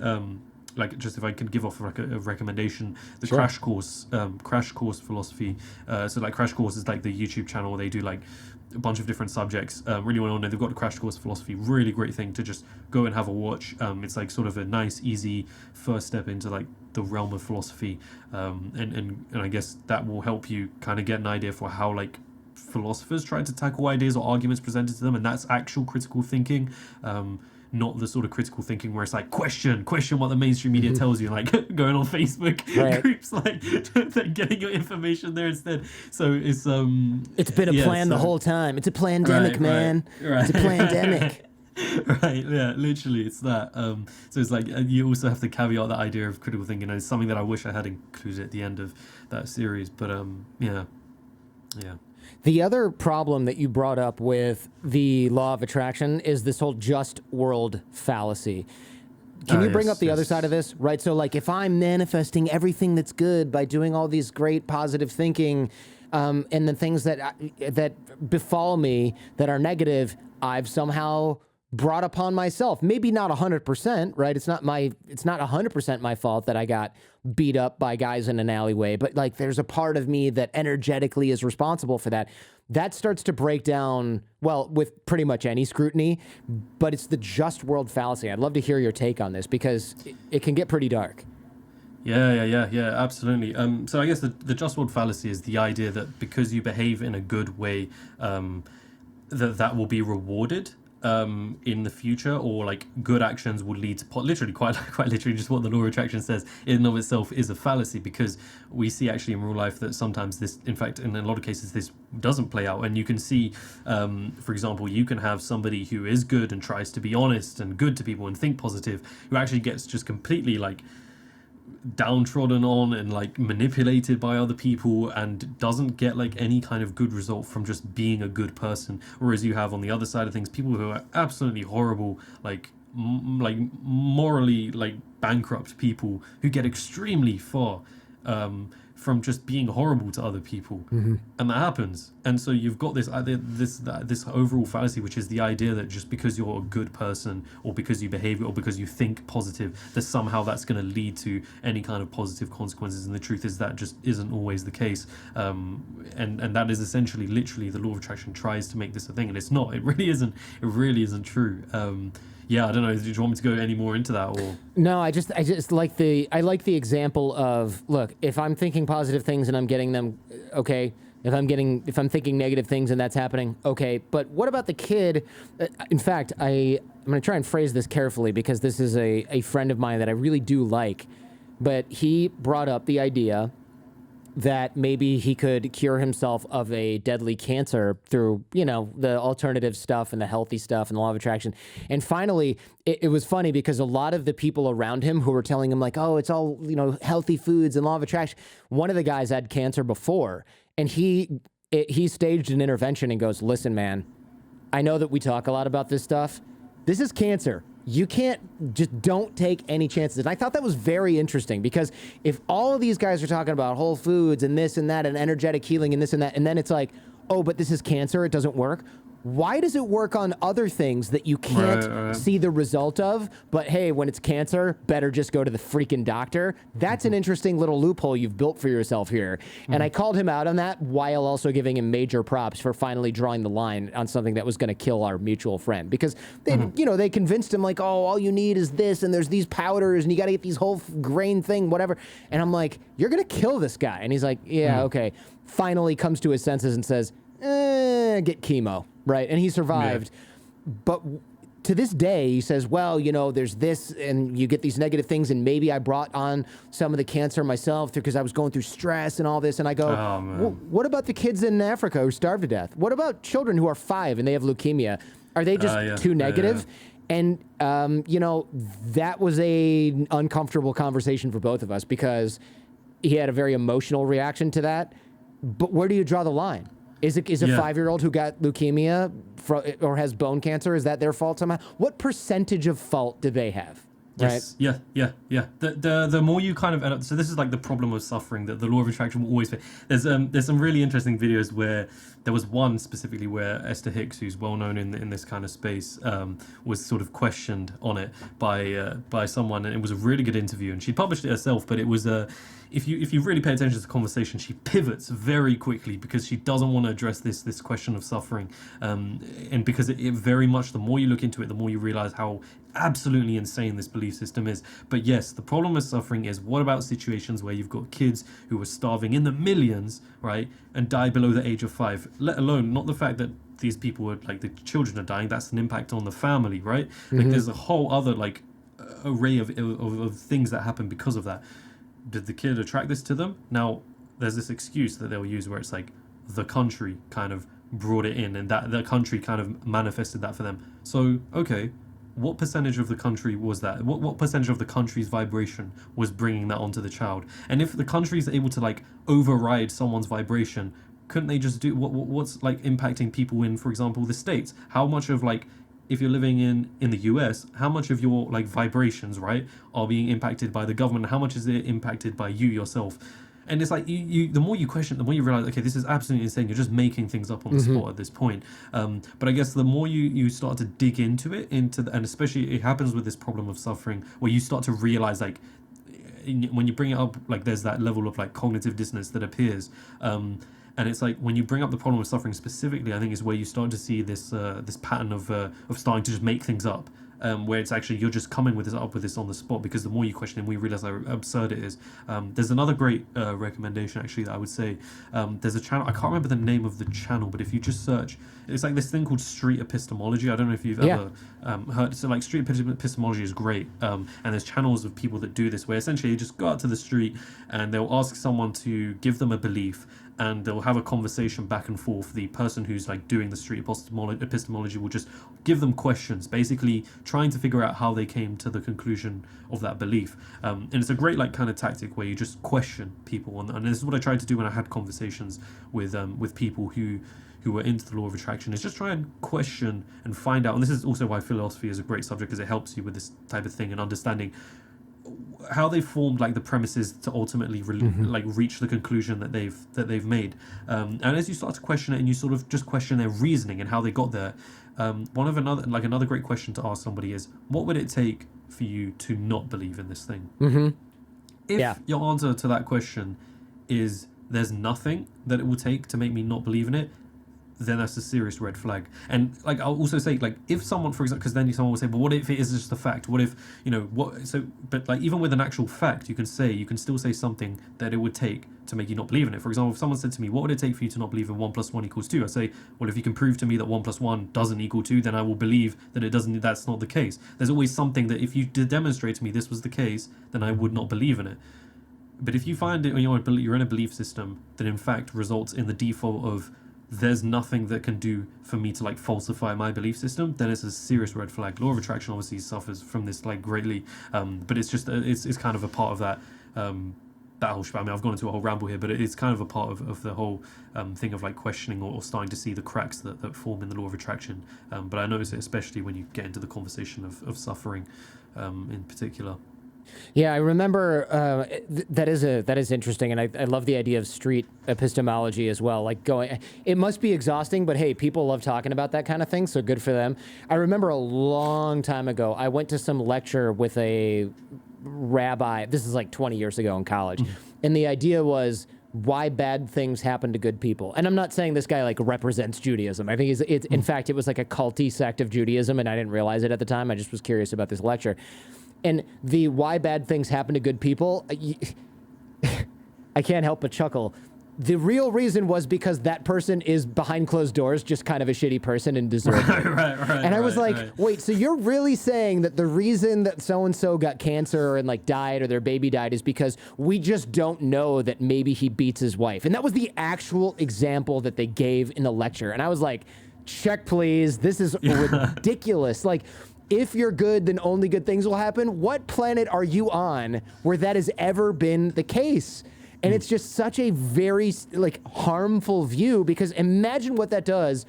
like just if I could give off like a recommendation, the
Sure.
Crash Course Philosophy, so like Crash Course is like the YouTube channel. They do like a bunch of different subjects. Really want to know. They've got a crash course philosophy. Really great thing to just go and have a watch. It's like sort of a nice, easy first step into like the realm of philosophy, and I guess that will help you kind of get an idea for how like philosophers try to tackle ideas or arguments presented to them, and that's actual critical thinking. Not the sort of critical thinking where it's like question what the mainstream media tells you, like going on Facebook groups, like they're getting your information there instead. So it's
been a plan the whole time. It's a plandemic, man. Right. It's a plandemic.
Right, yeah, literally, it's that. So it's like you also have to caveat that idea of critical thinking, and it's something that I wish I had included at the end of that series. But yeah.
The other problem that you brought up with the law of attraction is this whole just world fallacy. Can you bring up the other side of this? Right. So like if I'm manifesting everything that's good by doing all these great positive thinking, and the things that befall me that are negative, I've somehow brought upon myself. Maybe not 100%, right? It's not 100% my fault that I got beat up by guys in an alleyway, but like there's a part of me that energetically is responsible for that. That starts to break down, well, with pretty much any scrutiny, but it's the just world fallacy. I'd love to hear your take on this because it can get pretty dark.
Yeah, absolutely. So I guess the just world fallacy is the idea that because you behave in a good way, that will be rewarded in the future, or like good actions will lead to literally quite literally just what the law of attraction says in and of itself is a fallacy, because we see actually in real life that sometimes this, in fact in a lot of cases, this doesn't play out. And you can see, for example, you can have somebody who is good and tries to be honest and good to people and think positive, who actually gets just completely like downtrodden on and like manipulated by other people and doesn't get like any kind of good result from just being a good person. Whereas you have on the other side of things people who are absolutely horrible, like morally like bankrupt people who get extremely far from just being horrible to other people. And that happens. And so you've got this overall fallacy, which is the idea that just because you're a good person, or because you behave, or because you think positive, that somehow that's going to lead to any kind of positive consequences. And the truth is that just isn't always the case. And that is essentially, literally, the law of attraction tries to make this a thing, and it's not. It really isn't true. Yeah, I don't know. Did you want me to go any more into that, or?
No, I just like the example of, look, if I'm thinking positive things and I'm getting them, okay. If I'm thinking negative things and that's happening, okay. But what about the kid? In fact, I'm going to try and phrase this carefully because this is a friend of mine that I really do like. But he brought up the idea that maybe he could cure himself of a deadly cancer through, the alternative stuff and the healthy stuff and the law of attraction. And finally, it was funny because a lot of the people around him who were telling him like, oh, it's all, healthy foods and law of attraction. One of the guys had cancer before, and he staged an intervention and goes, listen, man, I know that we talk a lot about this stuff. This is cancer. You don't take any chances. And I thought that was very interesting because if all of these guys are talking about whole foods and this and that and energetic healing and this and that, and then it's like, oh, but this is cancer, it doesn't work. Why does it work on other things that you can't see the result of? But hey, when it's cancer, better just go to the freaking doctor. That's an interesting little loophole you've built for yourself here. And I called him out on that while also giving him major props for finally drawing the line on something that was going to kill our mutual friend. Because they, they convinced him like, oh, all you need is this, and there's these powders, and you got to get these whole grain thing, whatever. And I'm like, you're going to kill this guy. And he's like, yeah, okay. Finally comes to his senses and says, get chemo. Right. And he survived. Yeah. But to this day, he says, well, there's this and you get these negative things. And maybe I brought on some of the cancer myself because I was going through stress and all this. And I go, what about the kids in Africa who starved to death? What about children who are 5 and they have leukemia? Are they just too negative? And, that was a uncomfortable conversation for both of us because he had a very emotional reaction to that. But where do you draw the line? Is a 5-year-old who got leukemia or has bone cancer, is that their fault somehow? What percentage of fault do they have?
Yes,
right?
yeah. The more you kind of end up, so this is like the problem of suffering that the law of attraction will always fit. There's some really interesting videos where there was one specifically where Esther Hicks, who's well known in this kind of space, was sort of questioned on it by someone, and it was a really good interview, and she published it herself, but it was if you really pay attention to the conversation, she pivots very quickly because she doesn't want to address this question of suffering, and because it very much, the more you look into it, the more you realize how absolutely insane this belief system is. But yes, the problem with suffering is, what about situations where you've got kids who are starving in the millions, right, and die below the age of 5, let alone not the fact that these people are like, the children are dying, that's an impact on the family, right? Like there's a whole other like array of things that happen because of that. Did the kid attract this to them? Now there's this excuse that they'll use where it's like the country kind of brought it in, and that the country kind of manifested that for them. So okay, what percentage of the country was that? What percentage of the country's vibration was bringing that onto the child? And if the country's able to like override someone's vibration, couldn't they just do what's like impacting people in, for example, the States? How much of like, if you're living in the US, how much of your like vibrations, right, are being impacted by the government? How much is it impacted by you yourself? And it's like you the more you question, the more you realize, okay, this is absolutely insane. You're just making things up on the spot at this point. But I guess the more you start to dig into it, and especially it happens with this problem of suffering, where you start to realize, like, when you bring it up, like there's that level of like cognitive dissonance that appears. And it's like when you bring up the problem of suffering specifically, I think is where you start to see this pattern of starting to just make things up. Where it's actually, you're just coming with this on the spot, because the more you question it, we realize how absurd it is. There's another great recommendation actually that I would say. There's a channel, I can't remember the name of the channel, but if you just search, it's like this thing called street epistemology. I don't know if you've ever heard. So like street epistemology is great, and there's channels of people that do this, where essentially you just go out to the street and they'll ask someone to give them a belief, and they'll have a conversation back and forth. The person who's like doing the street epistemology will just give them questions, basically trying to figure out how they came to the conclusion of that belief. And it's a great like kind of tactic where you just question people, and this is what I tried to do when I had conversations with people who were into the law of attraction, is just try and question and find out. And this is also why philosophy is a great subject, because it helps you with this type of thing and understanding how they formed like the premises to ultimately like reach the conclusion that they've made. And as you start to question it, and you sort of just question their reasoning and how they got there, another great question to ask somebody is, what would it take for you to not believe in this thing? If your answer to that question is there's nothing that it will take to make me not believe in it, then that's a serious red flag. And like I'll also say, like, if someone, for example, because then someone will say, well, what if it is just a fact? What if, but like even with an actual fact, you can still say something that it would take to make you not believe in it. For example, if someone said to me, what would it take for you to not believe in 1 + 1 = 2? I say, well, if you can prove to me that 1 + 1 doesn't equal 2, then I will believe that it doesn't. That's not the case. There's always something that if you did demonstrate to me this was the case, then I would not believe in it. But if you find it when you're in a belief system that in fact results in the default of there's nothing that can do for me to like falsify my belief system, then it's a serious red flag. Law of attraction obviously suffers from this like greatly, but it's just it's kind of a part of that battle. I mean, I've gone into a whole ramble here, but it's kind of a part of the whole thing of like questioning or starting to see the cracks that form in the law of attraction. But I notice it especially when you get into the conversation of suffering in particular.
Yeah, I remember that is interesting, and I love the idea of street epistemology as well. Like it must be exhausting, but hey, people love talking about that kind of thing, so good for them. I remember a long time ago, I went to some lecture with a rabbi. This is like 20 years ago in college, and the idea was why bad things happen to good people. And I'm not saying this guy like represents Judaism. I think it's in fact, it was like a culty sect of Judaism, and I didn't realize it at the time. I just was curious about this lecture. And the why bad things happen to good people, I can't help but chuckle. The real reason was because that person is behind closed doors, just kind of a shitty person and deserved it.
Right.
And I was like, wait, so you're really saying that the reason that so-and-so got cancer and like died or their baby died is because we just don't know that maybe he beats his wife? And that was the actual example that they gave in the lecture. And I was like, check please, this is ridiculous. Like, if you're good, then only good things will happen. What planet are you on where that has ever been the case? And it's just such a very like harmful view, because imagine what that does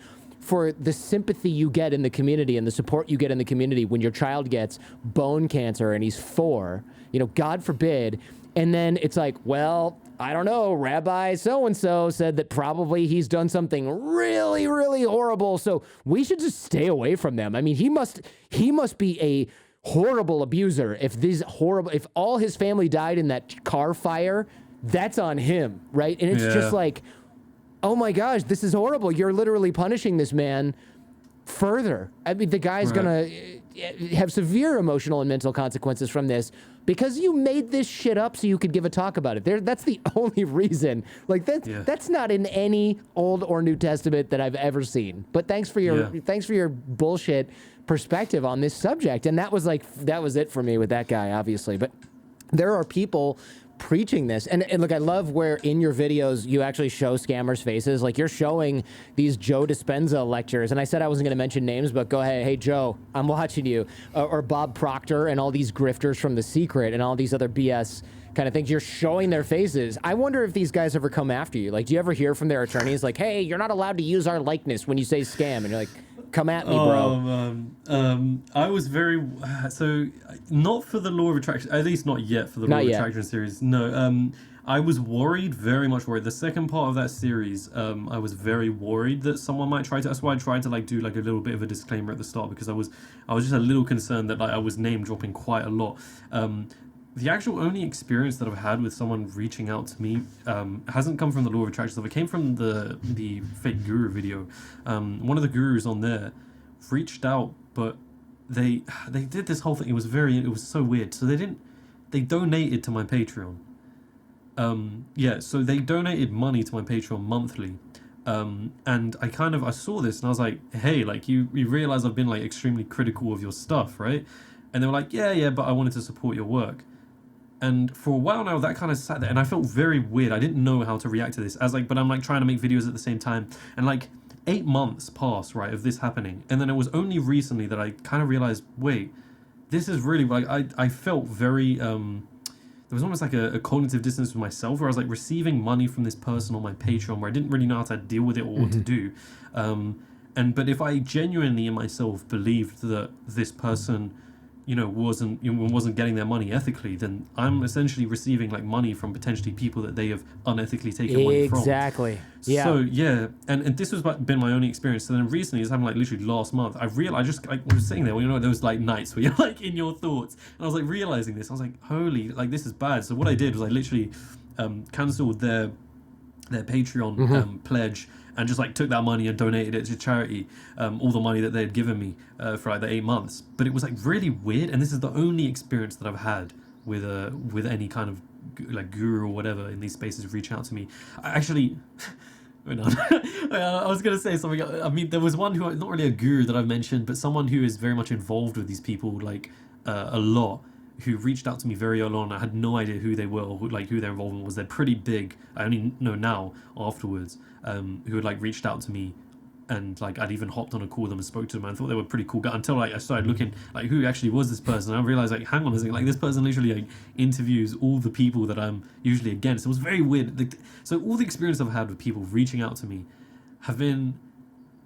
for the sympathy you get in the community and the support you get in the community when your child gets bone cancer and he's 4, you know, God forbid. And then it's like, well, I don't know, Rabbi so-and-so said that probably he's done something really, really horrible, so we should just stay away from them. I mean, he must be a horrible abuser if all his family died in that car fire. That's on him, right? And it's just like, oh my gosh, this is horrible. You're literally punishing this man further. I mean, the guy's gonna have severe emotional and mental consequences from this because you made this shit up so you could give a talk about it. That's the only reason. Like that's not in any Old or New Testament that I've ever seen. But thanks for your bullshit perspective on this subject. And that was it for me with that guy, obviously. But there are people preaching this, and look, I love where in your videos you actually show scammers' faces. Like you're showing these Joe Dispenza lectures, and I said I wasn't going to mention names, but go ahead. Hey Joe, I'm watching you. Or Bob Proctor and all these grifters from The Secret and all these other BS kind of things. You're showing their faces. I wonder if these guys ever come after you. Like, do you ever hear from their attorneys like, hey, you're not allowed to use our likeness when you say scam? And you're like, come at me, bro.
I was very so not for the Law of Attraction, at least not yet for the Law of Attraction series. No, I was very much worried. The second part of that series, I was very worried that someone might try to. That's why I tried to like do like a little bit of a disclaimer at the start, because I was just a little concerned that like I was name dropping quite a lot. The actual only experience that I've had with someone reaching out to me hasn't come from the Law of Attraction stuff. It came from the fake guru video. One of the gurus on there reached out, but they did this whole thing. It was so weird. So they donated to my Patreon. So they donated money to my Patreon monthly. And I saw this and I was like, hey, like you realize I've been like extremely critical of your stuff, right? And they were like, yeah, but I wanted to support your work. And for a while now, that kind of sat there, and I felt very weird. I didn't know how to react to this. But I'm like trying to make videos at the same time, and like 8 months passed, right, of this happening, and then it was only recently that I kind of realized, wait, this is really like I felt very there was almost like a cognitive dissonance with myself, where I was like receiving money from this person on my Patreon, where I didn't really know how to deal with it or what to do, but if I genuinely in myself believed that this person, you know, wasn't getting their money ethically, then I'm essentially receiving like money from potentially people that they have unethically taken money from.
Exactly. Yeah.
So and this has been my only experience. So then recently, it's happened like literally last month. I realized, I just like was sitting there, you know, those like nights where you're like in your thoughts, and I was like realizing this. I was like, holy, like this is bad. So what I did was I literally cancelled their Patreon pledge, and just like took that money and donated it to charity, all the money that they had given me for like the 8 months. But it was like really weird, and this is the only experience that I've had with any kind of like guru or whatever in these spaces reaching out to me. I actually wait, no. I was gonna say something. I mean, there was one who, not really a guru that I've mentioned, but someone who is very much involved with these people like a lot, who reached out to me very early on. I had no idea who they were or who their involvement was. They're pretty big. I only know now afterwards, who had like reached out to me, and like I'd even hopped on a call with them and spoke to them, and I thought they were pretty cool guys, until like I started looking like who actually was this person, and I realized like, hang on a second, like this person literally like interviews all the people that I'm usually against. It was very weird. So all the experience I've had with people reaching out to me have been,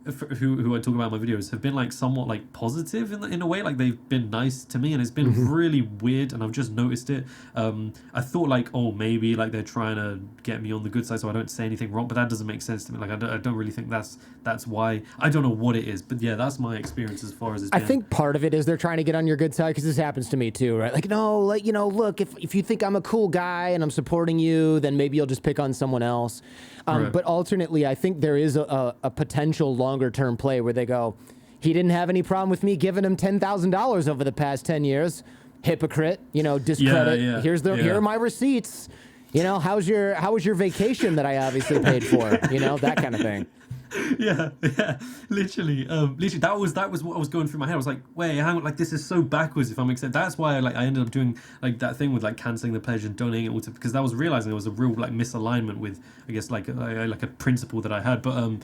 who I talk about in my videos, have been like somewhat like positive in a way. Like they've been nice to me, and it's been really weird, and I've just noticed it. I thought like, oh, maybe like they're trying to get me on the good side so I don't say anything wrong, but that doesn't make sense to me. Like I don't really think that's why. I don't know what it is, but yeah, that's my experience as far as it's been.
I think part of it is they're trying to get on your good side, because this happens to me too, right? Like, no, like, you know, look, if you think I'm a cool guy and I'm supporting you, then maybe you'll just pick on someone else.
Right.
But alternately, I think there is a potential longer term play where they go, he didn't have any problem with me giving him $10,000 over the past 10 years. Hypocrite, you know, discredit.
Yeah.
Here are my receipts. You know, how was your vacation that I obviously paid for? You know, that kind of thing.
Yeah, literally, that was what I was going through my head. I was like, wait, hang on, like this is so backwards. If I'm accept, that's why I ended up doing like that thing with like canceling the pledge and donating it all to, because I was realizing there was a real like misalignment with, I guess, like a principle that I had. But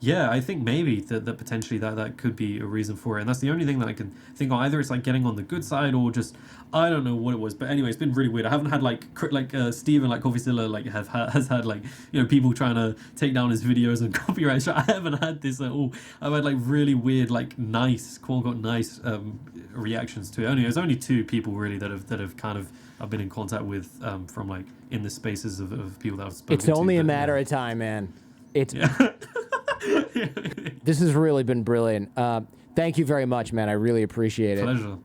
Yeah, I think maybe that potentially that could be a reason for it, and that's the only thing that I can think of. Either it's like getting on the good side, or just I don't know what it was. But anyway, it's been really weird. I haven't had like Steven, like Coffeezilla, like has had like people trying to take down his videos and copyright. I haven't had this at all. I've had like really weird, like nice, quote unquote nice reactions to it. It's only two people really that have kind of I've been in contact with from like in the spaces of people that I've spoken to.
It's only a matter of time, man. It's this has really been brilliant. Thank you very much, man. I really appreciate it.
Pleasure.